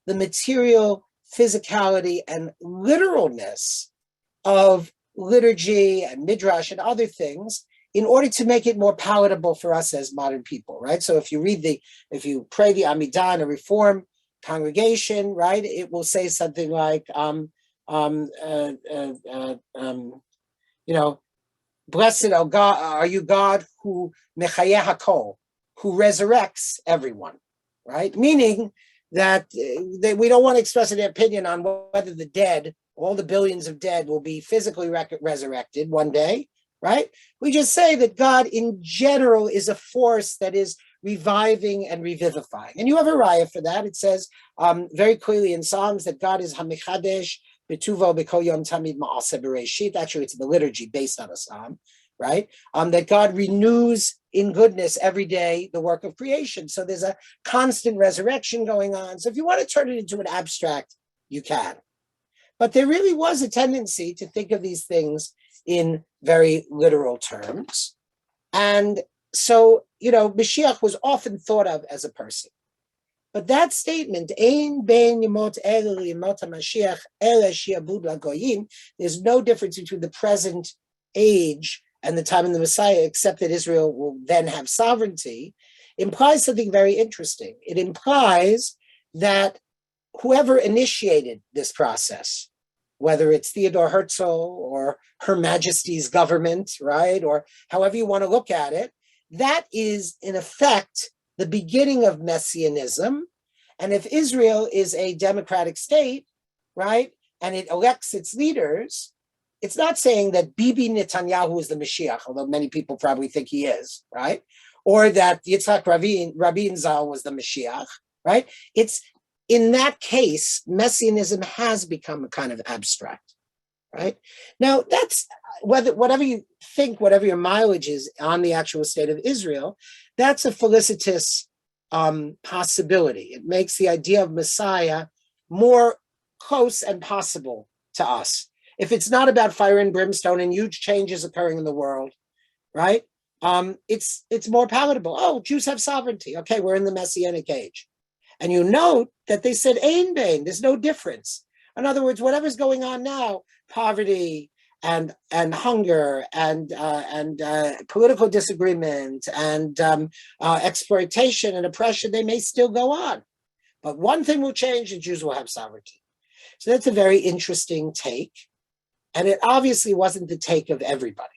the material physicality and literalness of liturgy and midrash and other things in order to make it more palatable for us as modern people, right? So if you pray the Amidah in a Reform congregation, right, it will say something like, blessed are you, God, who mechayeh hakol, who resurrects everyone, right? Meaning that we don't want to express an opinion on whether the dead, all the billions of dead, will be physically resurrected one day, right? We just say that God in general is a force that is reviving and revivifying. And you have a raya for that. It says very clearly in Psalms that God is hamichadesh, Betuvo b'kol yom tamid ma'aseh bereshit. Actually, it's the liturgy based on a psalm. right? That God renews in goodness every day the work of creation. So there's a constant resurrection going on. So if you want to turn it into an abstract, you can. But there really was a tendency to think of these things in very literal terms. And so, Mashiach was often thought of as a person. But that statement, Ein ben yemot ela liyemot HaMashiach ela shi'abud lagoyim, there's no difference between the present age and the time of the Messiah, except that Israel will then have sovereignty, implies something very interesting. It implies that whoever initiated this process, whether it's Theodore Herzl or Her Majesty's government, right, or however you want to look at it, that is, in effect, the beginning of Messianism. And if Israel is a democratic state, right, and it elects its leaders, it's not saying that Bibi Netanyahu is the Mashiach, although many people probably think he is, right? Or that Yitzhak Rabin Zal was the Mashiach, right? It's, in that case, Messianism has become a kind of abstract, right? Now, that's, whatever you think, whatever your mileage is on the actual state of Israel, that's a felicitous possibility. It makes the idea of Messiah more close and possible to us. If it's not about fire and brimstone and huge changes occurring in the world, right? It's more palatable. Oh, Jews have sovereignty. Okay, we're in the Messianic age. And you note that they said Ein Bain, there's no difference. In other words, whatever's going on now, poverty and hunger and political disagreement and exploitation and oppression, they may still go on. But one thing will change, the Jews will have sovereignty. So that's a very interesting take. And it obviously wasn't the take of everybody,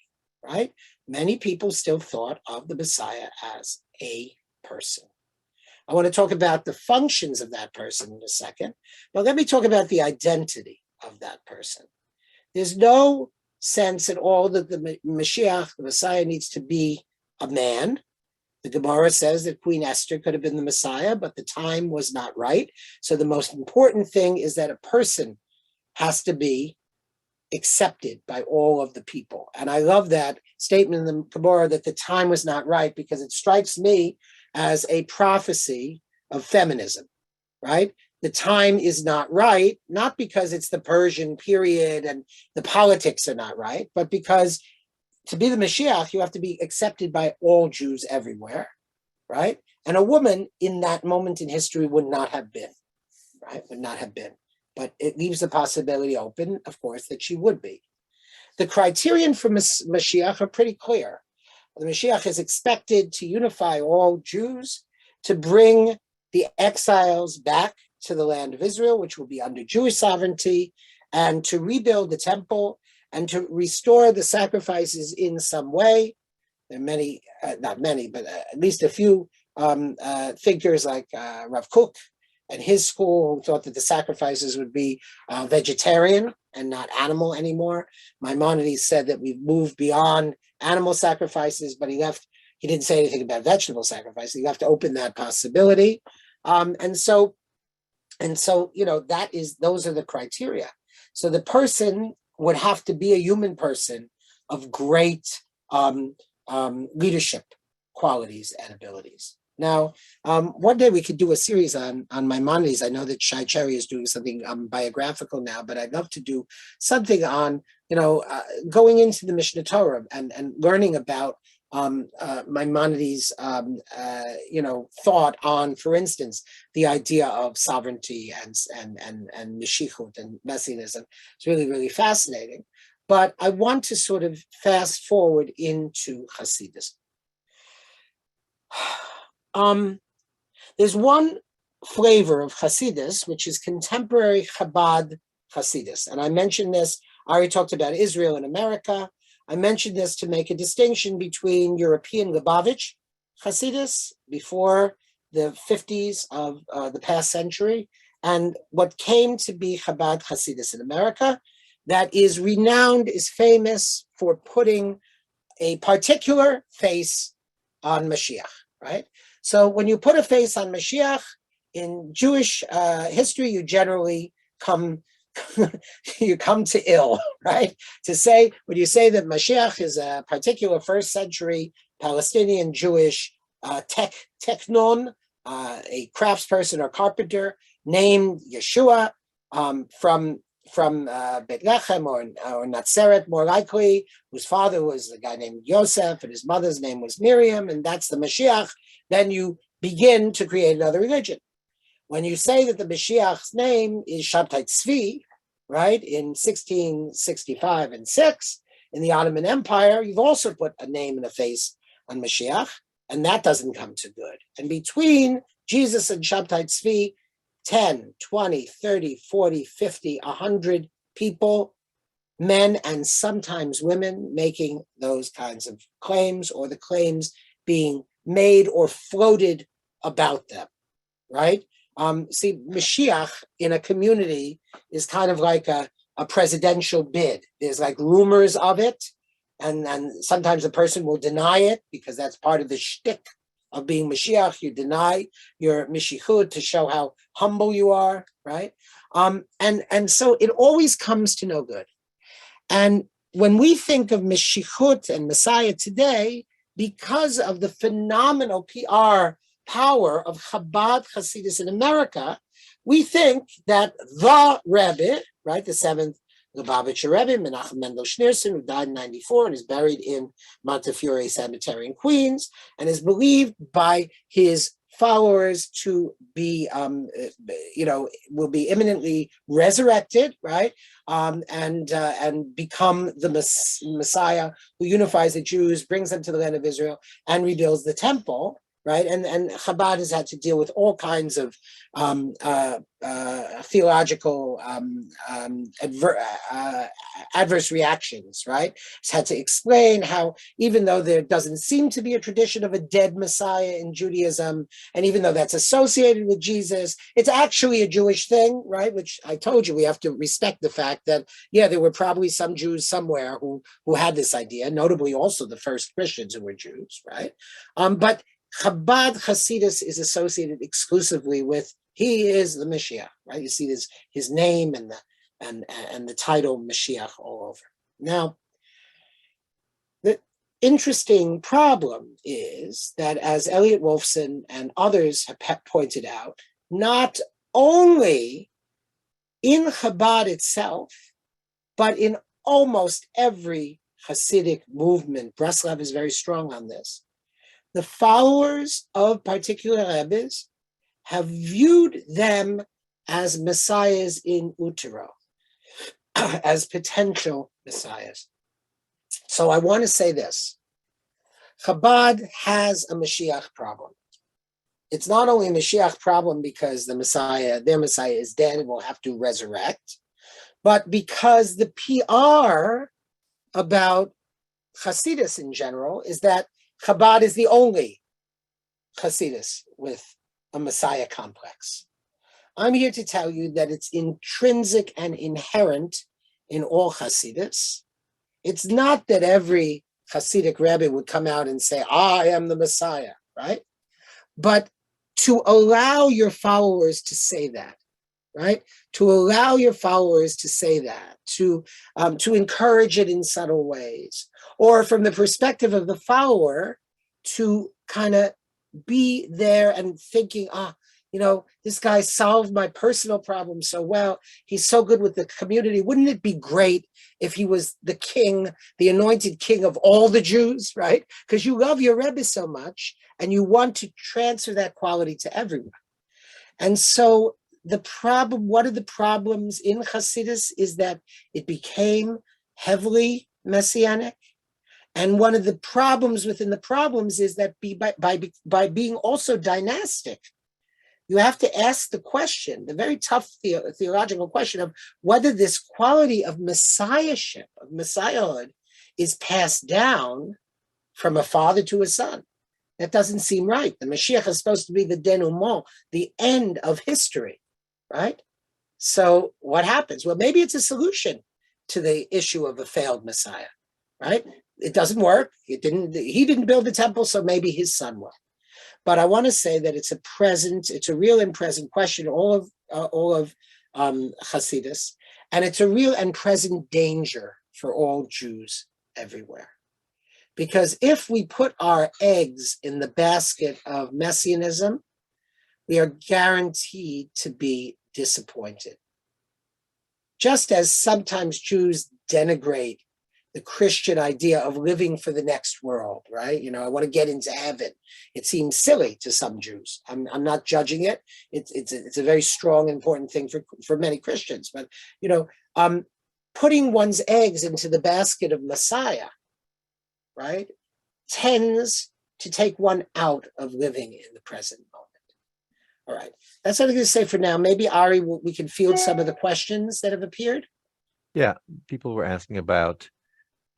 right? Many people still thought of the Messiah as a person. I want to talk about the functions of that person in a second, but let me talk about the identity of that person. There's no sense at all that the Mashiach, the Messiah, needs to be a man. The Gemara says that Queen Esther could have been the Messiah, but the time was not right. So the most important thing is that a person has to be accepted by all of the people. And I love that statement in the Gemara that the time was not right, because it strikes me as a prophecy of feminism, right? The time is not right, not because it's the Persian period and the politics are not right, but because to be the Mashiach, you have to be accepted by all Jews everywhere, right? And a woman in that moment in history would not have been, right? Would not have been. But it leaves the possibility open, of course, that she would be. The criterion for Mashiach are pretty clear. The Mashiach is expected to unify all Jews, to bring the exiles back to the land of Israel, which will be under Jewish sovereignty, and to rebuild the temple and to restore the sacrifices in some way. There are many, not many, but at least a few thinkers like Rav Kook and his school who thought that the sacrifices would be vegetarian and not animal anymore. Maimonides said that we've moved beyond animal sacrifices, but he didn't say anything about vegetable sacrifice. He left open that possibility. And so, those are the criteria. So the person would have to be a human person of great leadership qualities and abilities. Now, one day we could do a series on Maimonides. I know that Shai Cherry is doing something biographical now, but I'd love to do something on, going into the Mishnah Torah and learning about Maimonides, thought on, for instance, the idea of sovereignty and Mashiachut and Messianism. It's really, really fascinating. But I want to sort of fast forward into Chassidus. There's one flavor of Chassidus, which is contemporary Chabad Chassidus. And I mentioned this, I already talked about Israel and America. I mentioned this to make a distinction between European Lubavitch Chassidus before the 50s of the past century and what came to be Chabad Chassidus in America, that is renowned, is famous for putting a particular face on Mashiach, right? So when you put a face on Mashiach in Jewish history, you generally come you come to ill, right? To say, when you say that Mashiach is a particular first century Palestinian Jewish technon, a craftsperson or carpenter named Yeshua, from Beit Lechem or Nazareth, more likely, whose father was a guy named Yosef and his mother's name was Miriam, and that's the Mashiach, then you begin to create another religion. When you say that the Mashiach's name is Shabtai Tzvi, right, in 1665 and 6, in the Ottoman Empire, you've also put a name and a face on Mashiach, and that doesn't come to good. And between Jesus and Shabtai Tzvi, 10, 20, 30, 40, 50, 100 people, men and sometimes women, making those kinds of claims, or the claims being made or floated about them, right? See, Mashiach in a community is kind of like a presidential bid. There's like rumors of it, and sometimes a person will deny it because that's part of the shtick of being Mashiach. You deny your Mishichut to show how humble you are, right? And so it always comes to no good. And when we think of Mishichut and Messiah today, because of the phenomenal PR power of Chabad Chassidus in America, we think that the Rebbe, right, the seventh Lubavitcher Rebbe, Menachem Mendel Schneerson, who died in 94 and is buried in Montefiore Cemetery in Queens, and is believed by his followers to be, will be imminently resurrected, right, and become the Messiah who unifies the Jews, brings them to the land of Israel, and rebuilds the temple. Right, and Chabad has had to deal with all kinds of theological adverse reactions. Right, it's had to explain how, even though there doesn't seem to be a tradition of a dead Messiah in Judaism, and even though that's associated with Jesus, it's actually a Jewish thing. Right, which I told you we have to respect the fact that there were probably some Jews somewhere who had this idea, notably also the first Christians who were Jews. Right, but Chabad Chassidus is associated exclusively with he is the Mashiach, right? You see his name and the title Mashiach all over. Now, the interesting problem is that, as Elliot Wolfson and others have pointed out, not only in Chabad itself, but in almost every Hasidic movement, Breslov is very strong on this, the followers of particular Rebbes have viewed them as messiahs in utero, as potential messiahs. So I want to say this. Chabad has a Mashiach problem. It's not only a Mashiach problem because their Messiah is dead and will have to resurrect, but because the PR about Chassidus in general is that Chabad is the only Chassidus with a Messiah complex. I'm here to tell you that it's intrinsic and inherent in all Chassidus. It's not that every Hasidic Rebbe would come out and say, I am the Messiah, right? But to allow your followers to say that, right? To allow your followers to say that, to encourage it in subtle ways, or from the perspective of the follower, to kind of be there and thinking, this guy solved my personal problem so well. He's so good with the community. Wouldn't it be great if he was the king, the anointed king of all the Jews, right? Because you love your Rebbe so much and you want to transfer that quality to everyone. And so one of the problems in Chassidus is that it became heavily messianic. And one of the problems within the problems is that by being also dynastic, you have to ask the question, the very tough theological question of whether this quality of messiahship, of messiahhood, is passed down from a father to a son. That doesn't seem right. The Mashiach is supposed to be the denouement, the end of history, right? So what happens? Well, maybe it's a solution to the issue of a failed Messiah, right? It doesn't work. He didn't build the temple, so maybe his son will. But I want to say that it's a real and present question, all of Chassidus, And it's a real and present danger for all Jews everywhere. Because if we put our eggs in the basket of messianism, we are guaranteed to be disappointed. Just as sometimes Jews denigrate the Christian idea of living for the next world, right? I want to get into heaven. It seems silly to some Jews. I'm not judging it. It's a very strong, important thing for many Christians. But, putting one's eggs into the basket of Messiah, right, tends to take one out of living in the present moment. All right, that's what I'm going to say for now. Maybe Ari, we can field some of the questions that have appeared. Yeah, people were asking about,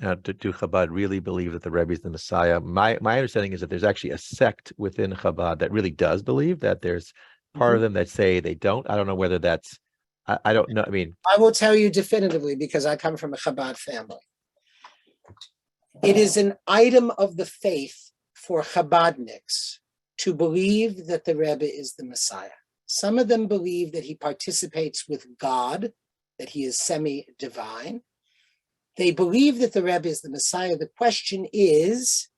do Chabad really believe that the Rebbe is the Messiah? My understanding is that there's actually a sect within Chabad that really does believe that. There's part of them that say they don't. I don't know whether that's, I don't know. I mean, I will tell you definitively because I come from a Chabad family. It is an item of the faith for Chabadniks to believe that the Rebbe is the Messiah. Some of them believe that he participates with God, that he is semi-divine. They believe that the Rebbe is the Messiah. The question is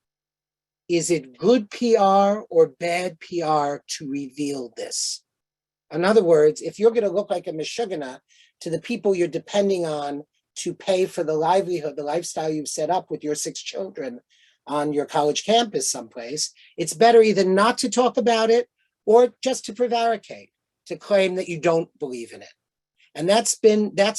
it good PR or bad PR to reveal this? In other words, if you're going to look like a Meshugana to the people you're depending on to pay for the livelihood, the lifestyle you've set up with your 6 children on your college campus someplace, it's better either not to talk about it or just to prevaricate, to claim that you don't believe in it. And that's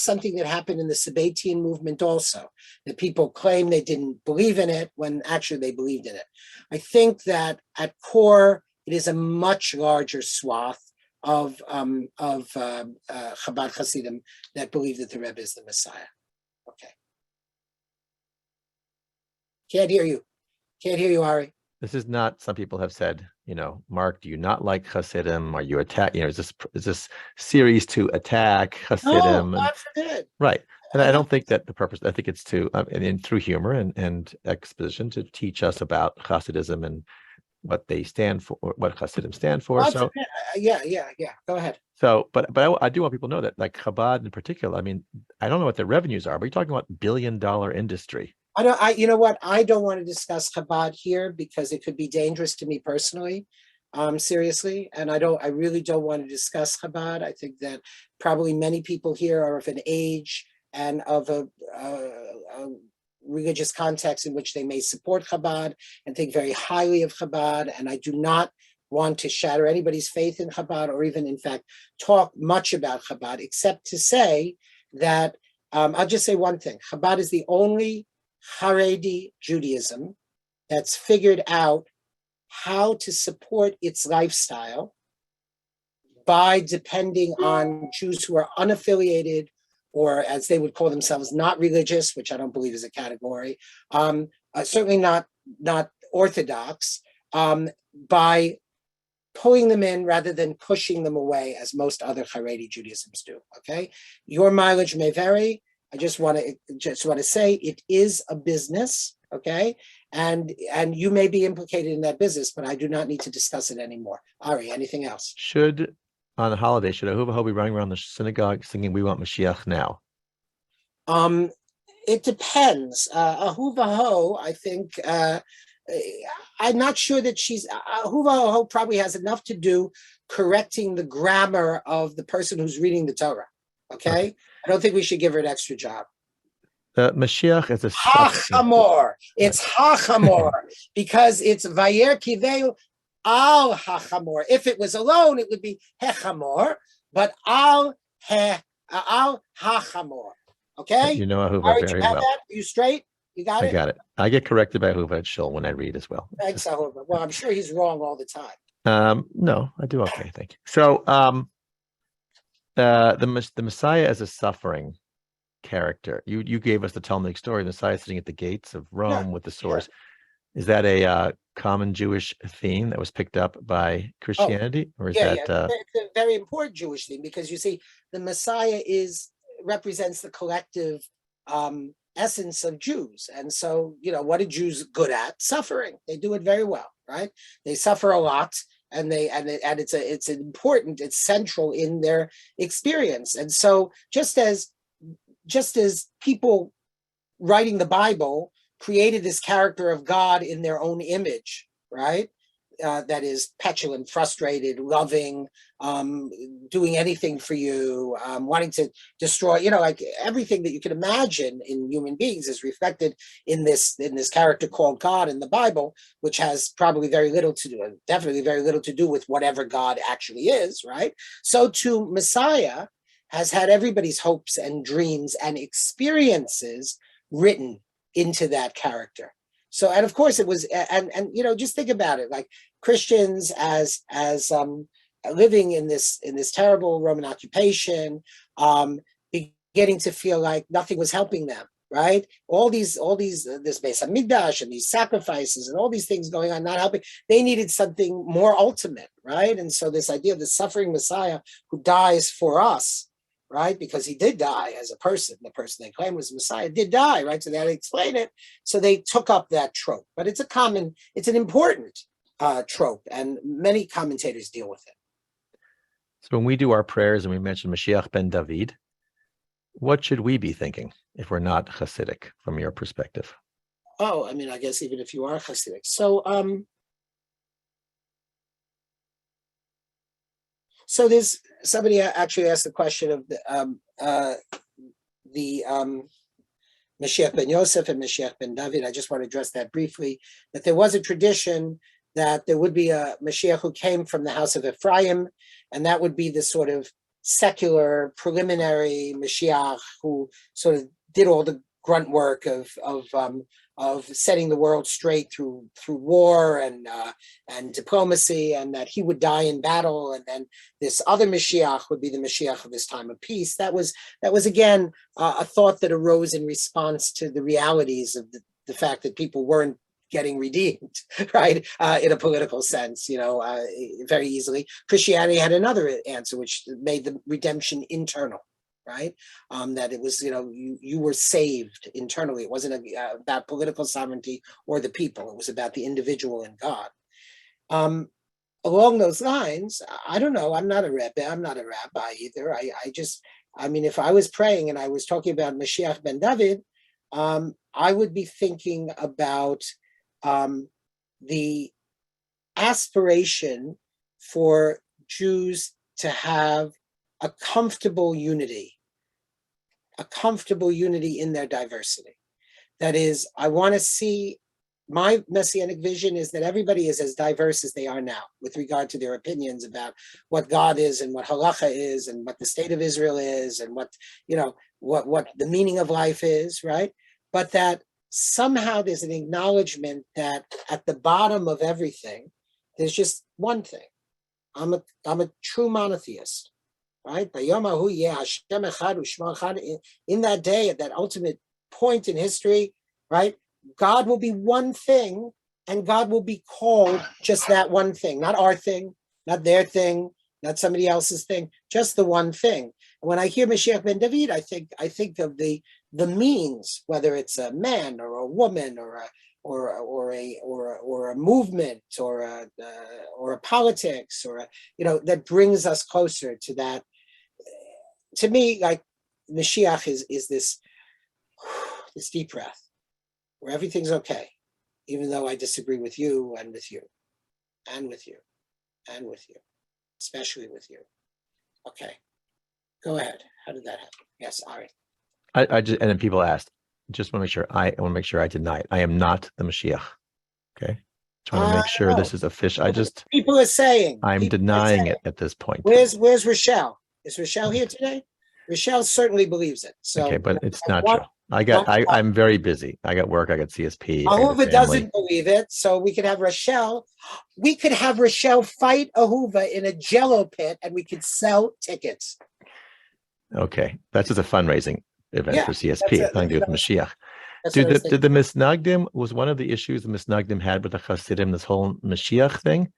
something that happened in the Sabbatian movement also, that people claim they didn't believe in it when actually they believed in it. I think that at core, it is a much larger swath of Chabad Hasidim that believe that the Rebbe is the Messiah. Okay. Can't hear you, Ari. this is not, some people have said, Mark, do you not like Hasidim? Are you attack? Is this series to attack Hasidim? No, God forbid. Right. And I don't think that the purpose, I think it's to, and through humor and exposition, to teach us about Hasidism and what they stand for, what Hasidim stand for. God So forbid. Yeah. Go ahead. So, but I do want people to know that, like Chabad in particular, I mean, I don't know what their revenues are, but you're talking about $billion industry. You know what? I don't want to discuss Chabad here because it could be dangerous to me personally, seriously. And I really don't want to discuss Chabad. I think that probably many people here are of an age and of a religious context in which they may support Chabad and think very highly of Chabad. And I do not want to shatter anybody's faith in Chabad or even, in fact, talk much about Chabad, except to say that, I'll just say one thing. Chabad is the only Haredi Judaism that's figured out how to support its lifestyle by depending on Jews who are unaffiliated, or as they would call themselves, not religious, which I don't believe is a category, certainly not Orthodox, by pulling them in rather than pushing them away, as most other Haredi Judaisms do. Okay, your mileage may vary. I just want to say it is a business, okay, and you may be implicated in that business, but I do not need to discuss it anymore. Ari, anything else? On a holiday, should Ahuva be running around the synagogue singing "We Want Mashiach Now"? It depends. Ahuva Ho, I think. I'm not sure that Ahuva Ho probably has enough to do correcting the grammar of the person who's reading the Torah. Okay? I don't think we should give her an extra job. Mashiach is a Hachamor. It's Hachamor because it's Vayer Kiveu al Hachamor. If it was alone, it would be Hechamor, but al Hachamor. Okay? You know Ahuva Ari, very you have well. that? Are you straight? You got it? I got it. I get corrected by Ahuva at Shul when I read as well. Thanks, Ahuva. Well, I'm sure he's wrong all the time. No, I do okay, thank you. So the Messiah as a suffering character. You gave us the Talmudic story, the Messiah sitting at the gates of Rome with the swords. Yeah. Is that a common Jewish theme that was picked up by Christianity, or is that? It's a very important Jewish theme because you see, the Messiah represents the collective essence of Jews, and so what are Jews good at? Suffering. They do it very well, right? They suffer a lot. And it's important, it's central in their experience. And so just as just as people writing the Bible created this character of God in their own image, right? That is petulant, frustrated, loving, doing anything for you, wanting to destroy, like everything that you can imagine in human beings is reflected in this character called God in the Bible, which has probably very little to do, definitely very little to do with whatever God actually is, right? So too, Messiah has had everybody's hopes and dreams and experiences written into that character. So, and of course it was, and just think about it, like Christians as living in this terrible Roman occupation, beginning to feel like nothing was helping them, right? All these this Beis Hamikdash and these sacrifices and all these things going on, not helping. They needed something more ultimate, right? And so this idea of the suffering Messiah who dies for us, right? Because he did die as a person. The person they claimed was Messiah did die, right? So they had to explain it. So they took up that trope. But it's an important trope, and many commentators deal with it. So when we do our prayers and we mention Mashiach ben David, what should we be thinking if we're not Hasidic from your perspective? Oh, I mean, I guess even if you are Hasidic. So, so there's somebody actually asked the question of the Mashiach ben Yosef and Mashiach ben David. I just want to address that briefly, that there was a tradition that there would be a Mashiach who came from the house of Ephraim, and that would be the sort of secular preliminary Mashiach who sort of did all the grunt work of setting the world straight through war and diplomacy, and that he would die in battle, and then this other Mashiach would be the Mashiach of this time of peace. That was again a thought that arose in response to the realities of the fact that people weren't getting redeemed, right? In a political sense, very easily. Christianity had another answer, which made the redemption internal, right? That it was, you were saved internally. It wasn't about political sovereignty or the people. It was about the individual and God. Along those lines, I don't know. I'm not a rabbi. I'm not a rabbi either. I mean, if I was praying and I was talking about Mashiach ben David, I would be thinking about the aspiration for Jews to have a comfortable unity in their diversity. That is, I want to see, my messianic vision is that everybody is as diverse as they are now with regard to their opinions about what God is and what halacha is and what the state of Israel is and what the meaning of life is, right? But that somehow there's an acknowledgement that at the bottom of everything, there's just one thing. I'm a true monotheist, right? In that day, at that ultimate point in history, right? God will be one thing, and God will be called just that one thing, not our thing, not their thing, not somebody else's thing, just the one thing. And when I hear Mashiach ben David, I think of the means, whether it's a man or a woman or a movement or a politics or that brings us closer to that. To me, like Mashiach is this deep breath where everything's okay, even though I disagree with you and with you and with you and with you, especially with you. Okay, go ahead. How did that happen? Yes, Ari. I just, and then people asked, just want to make sure I deny it. I am not the Mashiach. Okay. Just want to make sure this is official. People are saying I'm denying it at this point. Where's Rochelle? Is Rochelle here today? Rochelle certainly believes it. So okay, but it's not true. I'm very busy. I got work. I got CSP. Ahuva doesn't believe it, so we could have Rochelle. We could have Rochelle fight Ahuva in a Jello pit, and we could sell tickets. Okay, that's just a fundraising event for CSP. Nothing to do with Mashiach. Did the Misnagdim, was one of the issues the Misnagdim had with the Hasidim this whole Mashiach thing,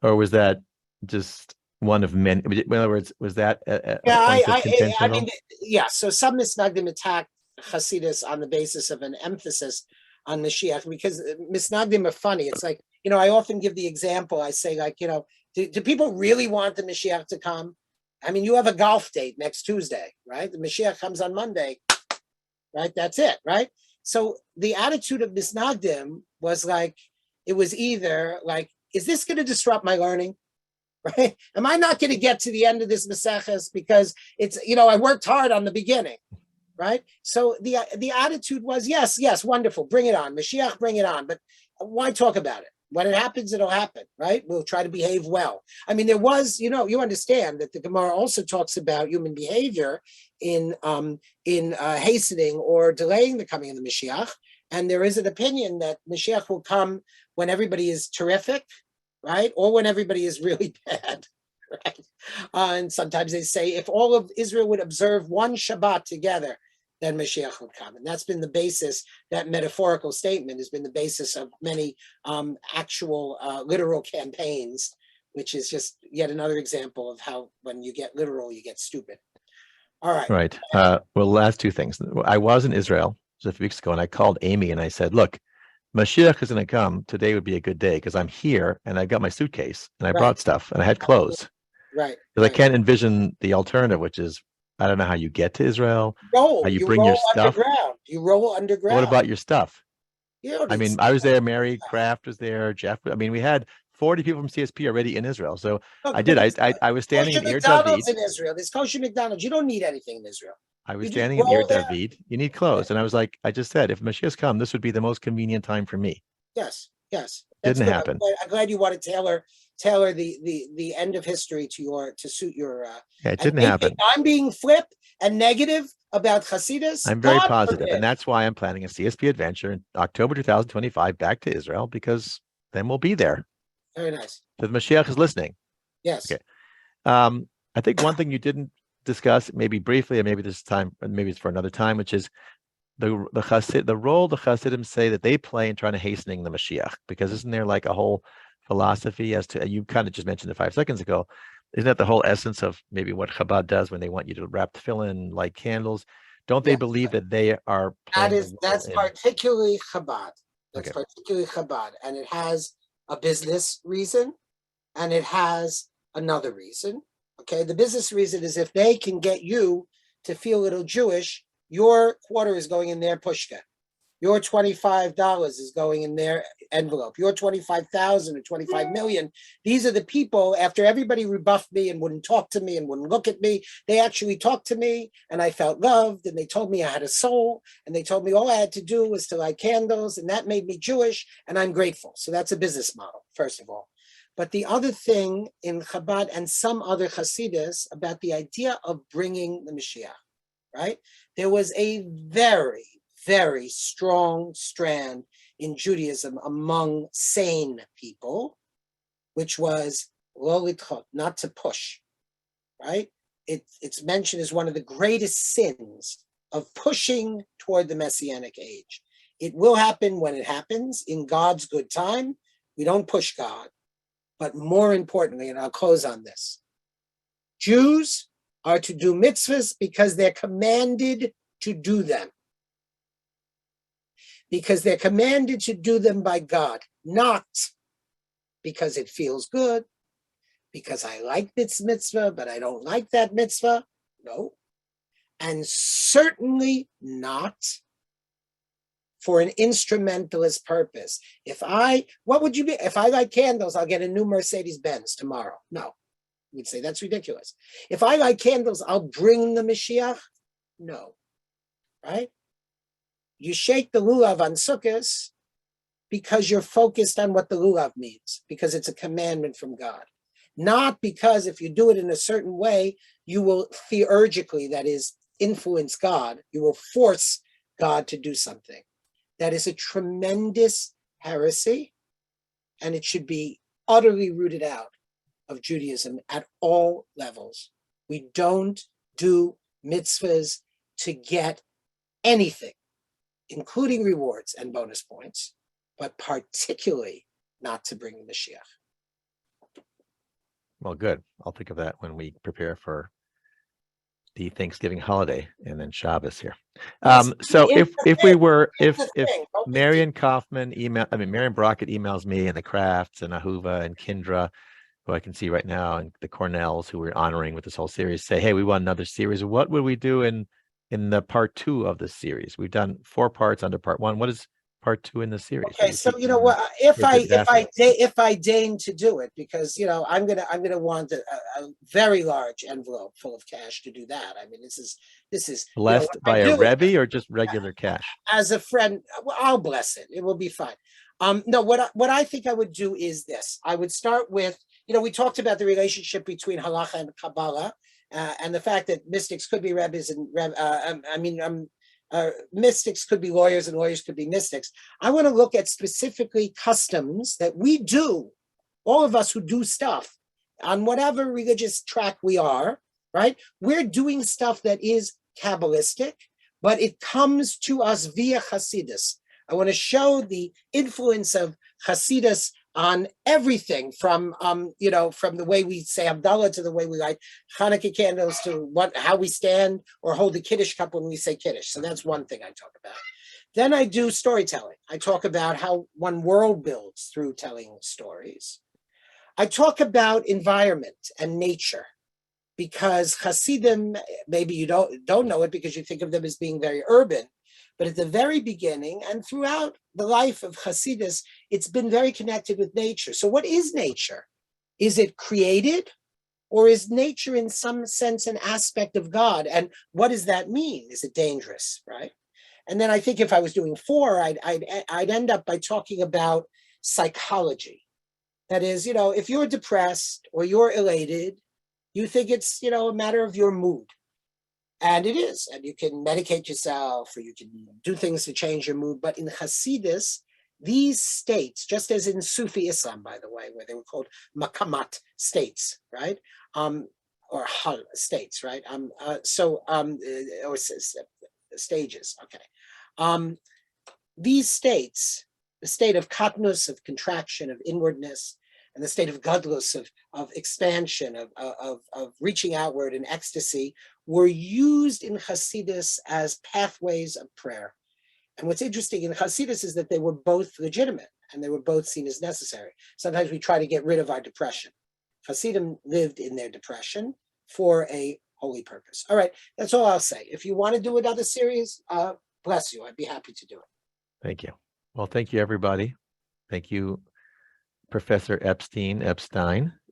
or was that just one of many? In other words, was that a point of contention? I mean, yeah. So some Misnagdim attacked Chassidus on the basis of an emphasis on Mashiach, because Misnagdim are funny. It's like, I often give the example. I say, like, do people really want the Mashiach to come? I mean, you have a golf date next Tuesday, right? The Mashiach comes on Monday, right? That's it, right? So the attitude of Misnagdim was like, it was either like, is this going to disrupt my learning? Right? Am I not going to get to the end of this Maseches because it's, I worked hard on the beginning, right? So the attitude was, yes, wonderful, bring it on, Mashiach, bring it on, but why talk about it? When it happens, it'll happen, right? We'll try to behave well. I mean, there was, you understand that the Gemara also talks about human behavior in hastening or delaying the coming of the Mashiach, and there is an opinion that Mashiach will come when everybody is terrific, right? Or when everybody is really bad, right? And sometimes they say if all of Israel would observe one Shabbat together, then Mashiach would come. And that's been the basis, that metaphorical statement has been the basis of many actual literal campaigns, which is just yet another example of how when you get literal, you get stupid. All right. Right. Well, last two things. I was in Israel a few weeks ago, and I called Amy and I said, look, Mashiach is going to come. Today would be a good day because I'm here and I've got my suitcase and I brought stuff and I had clothes. Right. Because I can't envision the alternative, which is, I don't know how you get to Israel. How you bring your stuff. Underground. You roll underground. What about your stuff? I mean, I was there. Mary Kraft was there. Jeff. I mean, we had 40 people from CSP already in Israel. So look, I did. I was standing in Ir David. In Israel. There's kosher McDonald's. You don't need anything in Israel. I was standing in Ir David. You need clothes. And I was like, I just said, if Mashiach's come, this would be the most convenient time for me. Yes. Didn't happen. I'm glad you want to tailor the end of history to suit your it didn't happen. I'm being flip and negative about Chassidus. I'm very positive, and that's why I'm planning a CSP adventure in October 2025 back to Israel, because then we'll be there. Very nice. The Mashiach is listening. Yes. Okay. I think one thing you didn't discuss, maybe briefly, and maybe this time, maybe it's for another time, which is the role the Hasidim say that they play in trying to hastening the Mashiach, because isn't there like a whole philosophy as to, and you kind of just mentioned it 5 seconds ago, isn't that the whole essence of maybe what Chabad does when they want you to wrap tefillin, light candles? Don't they believe that they are that's particularly Chabad. That's particularly Chabad, and it has a business reason and it has another reason. Okay, the business reason is if they can get you to feel a little Jewish, your quarter is going in their pushka. Your $25 is going in their envelope. Your 25,000 or 25 million. These are the people, after everybody rebuffed me and wouldn't talk to me and wouldn't look at me, they actually talked to me and I felt loved, and they told me I had a soul, and they told me all I had to do was to light candles, and that made me Jewish, and I'm grateful. So that's a business model, first of all. But the other thing in Chabad and some other Chassidus about the idea of bringing the Mashiach, right? There was a very, very strong strand in Judaism among sane people, which was lo lidchot, not to push, right? It's mentioned as one of the greatest sins of pushing toward the Messianic age. It will happen when it happens in God's good time. We don't push God. But more importantly, and I'll close on this, Jews are to do mitzvahs because they're commanded to do them. Because they're commanded to do them by God, not because it feels good, because I like this mitzvah, but I don't like that mitzvah. No. And certainly not for an instrumentalist purpose. What would you be? If I light candles, I'll get a new Mercedes-Benz tomorrow. No. We'd say that's ridiculous. If I light candles, I'll bring the Mashiach. No. Right? You shake the lulav on Sukkot because you're focused on what the lulav means, because it's a commandment from God. Not because if you do it in a certain way, you will theurgically, that is, influence God. You will force God to do something. That is a tremendous heresy, and it should be utterly rooted out of Judaism at all levels. We don't do mitzvahs to get anything, including rewards and bonus points, but particularly not to bring the Mashiach. Well, good. I'll think of that when we prepare for the Thanksgiving holiday and then Shabbos here. So if Marion Kaufman Marion Brockett emails me and the Crafts and Ahuva and Kindra, who I can see right now, and the Cornells who we're honoring with this whole series, say, hey, we want another series. What would we do in the part 2 of this series? We've done 4 parts under part 1. What is part 2 in the series? Okay, so you know what? If Vassar. I deign to do it, because you know I'm gonna want a very large envelope full of cash to do that. I mean, this is blessed by a Rebbe or just regular cash? As a friend, I'll bless it. It will be fine. No, what I think I would do is this. I would start with, you know, we talked about the relationship between halacha and Kabbalah, and the fact that mystics could be Rebbes and mystics could be lawyers and lawyers could be mystics. I want to look at specifically customs that we do, all of us who do stuff on whatever religious track we are, right? We're doing stuff that is Kabbalistic, but it comes to us via Chassidus. I want to show the influence of Chassidus on everything from, from the way we say Havdalah to the way we light Hanukkah candles to how we stand or hold the Kiddush cup when we say Kiddush. So that's one thing I talk about. Then I do storytelling. I talk about how one world builds through telling stories. I talk about environment and nature, because Hasidim, maybe you don't know it because you think of them as being very urban, but at the very beginning and throughout the life of Hasidus, it's been very connected with nature. So what is nature? Is it created, or is nature in some sense an aspect of God? And what does that mean? Is it dangerous, right? And then I think if I was doing 4, I'd end up by talking about psychology. That is, if you're depressed or you're elated, you think it's, a matter of your mood. And it is. And you can medicate yourself, or you can do things to change your mood. But in Hasidus, these states, just as in Sufi Islam, by the way, where they were called makamat states, right? Or hal states, right? Or stages, okay. These states, the state of katnus, of contraction, of inwardness, and the state of gadlus, of expansion, of reaching outward in ecstasy, were used in Hasidus as pathways of prayer. And what's interesting in Hasidus is that they were both legitimate and they were both seen as necessary. Sometimes we try to get rid of our depression. Hasidim lived in their depression for a holy purpose. All right, that's all I'll say. If you want to do another series, bless you. I'd be happy to do it. Thank you. Well, thank you, everybody. Thank you, Professor Epstein,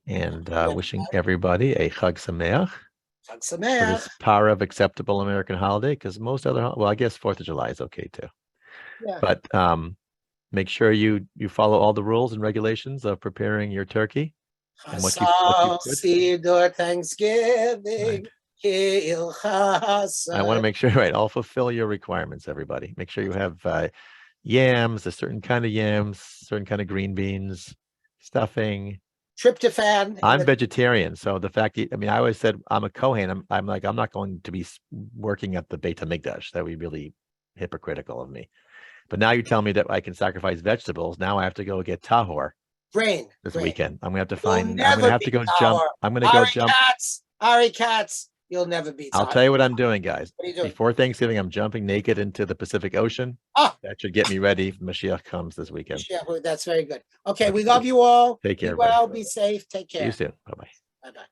and wishing everybody a Chag Sameach. Chag For Sameach. this power of acceptable American holiday, because most other, well, I guess 4th of July is okay too. Yeah. But make sure you follow all the rules and regulations of preparing your turkey. And what you put. Thanksgiving. Right. I want to make sure, right, I'll fulfill your requirements, everybody. Make sure you have yams, a certain kind of yams, certain kind of green beans, stuffing. Tryptophan. I'm vegetarian, so the fact that, I always said I'm a Kohen. I'm like, I'm not going to be working at the Beit HaMikdash. That would be really hypocritical of me. But now you tell me that I can sacrifice vegetables. Now I have to go get tahor this weekend. I'm gonna have to find. I'm gonna have to go jump. I'm gonna go jump. Ari Katz, you'll never be. I'll tell you what I'm doing, guys. What are you doing? Before Thanksgiving, I'm jumping naked into the Pacific Ocean. That should get me ready if Mashiach comes this weekend. Mashiach, that's very good. Okay, we love you all. Take care. Be well, be safe. Take care. See you soon. Bye-bye. Bye-bye.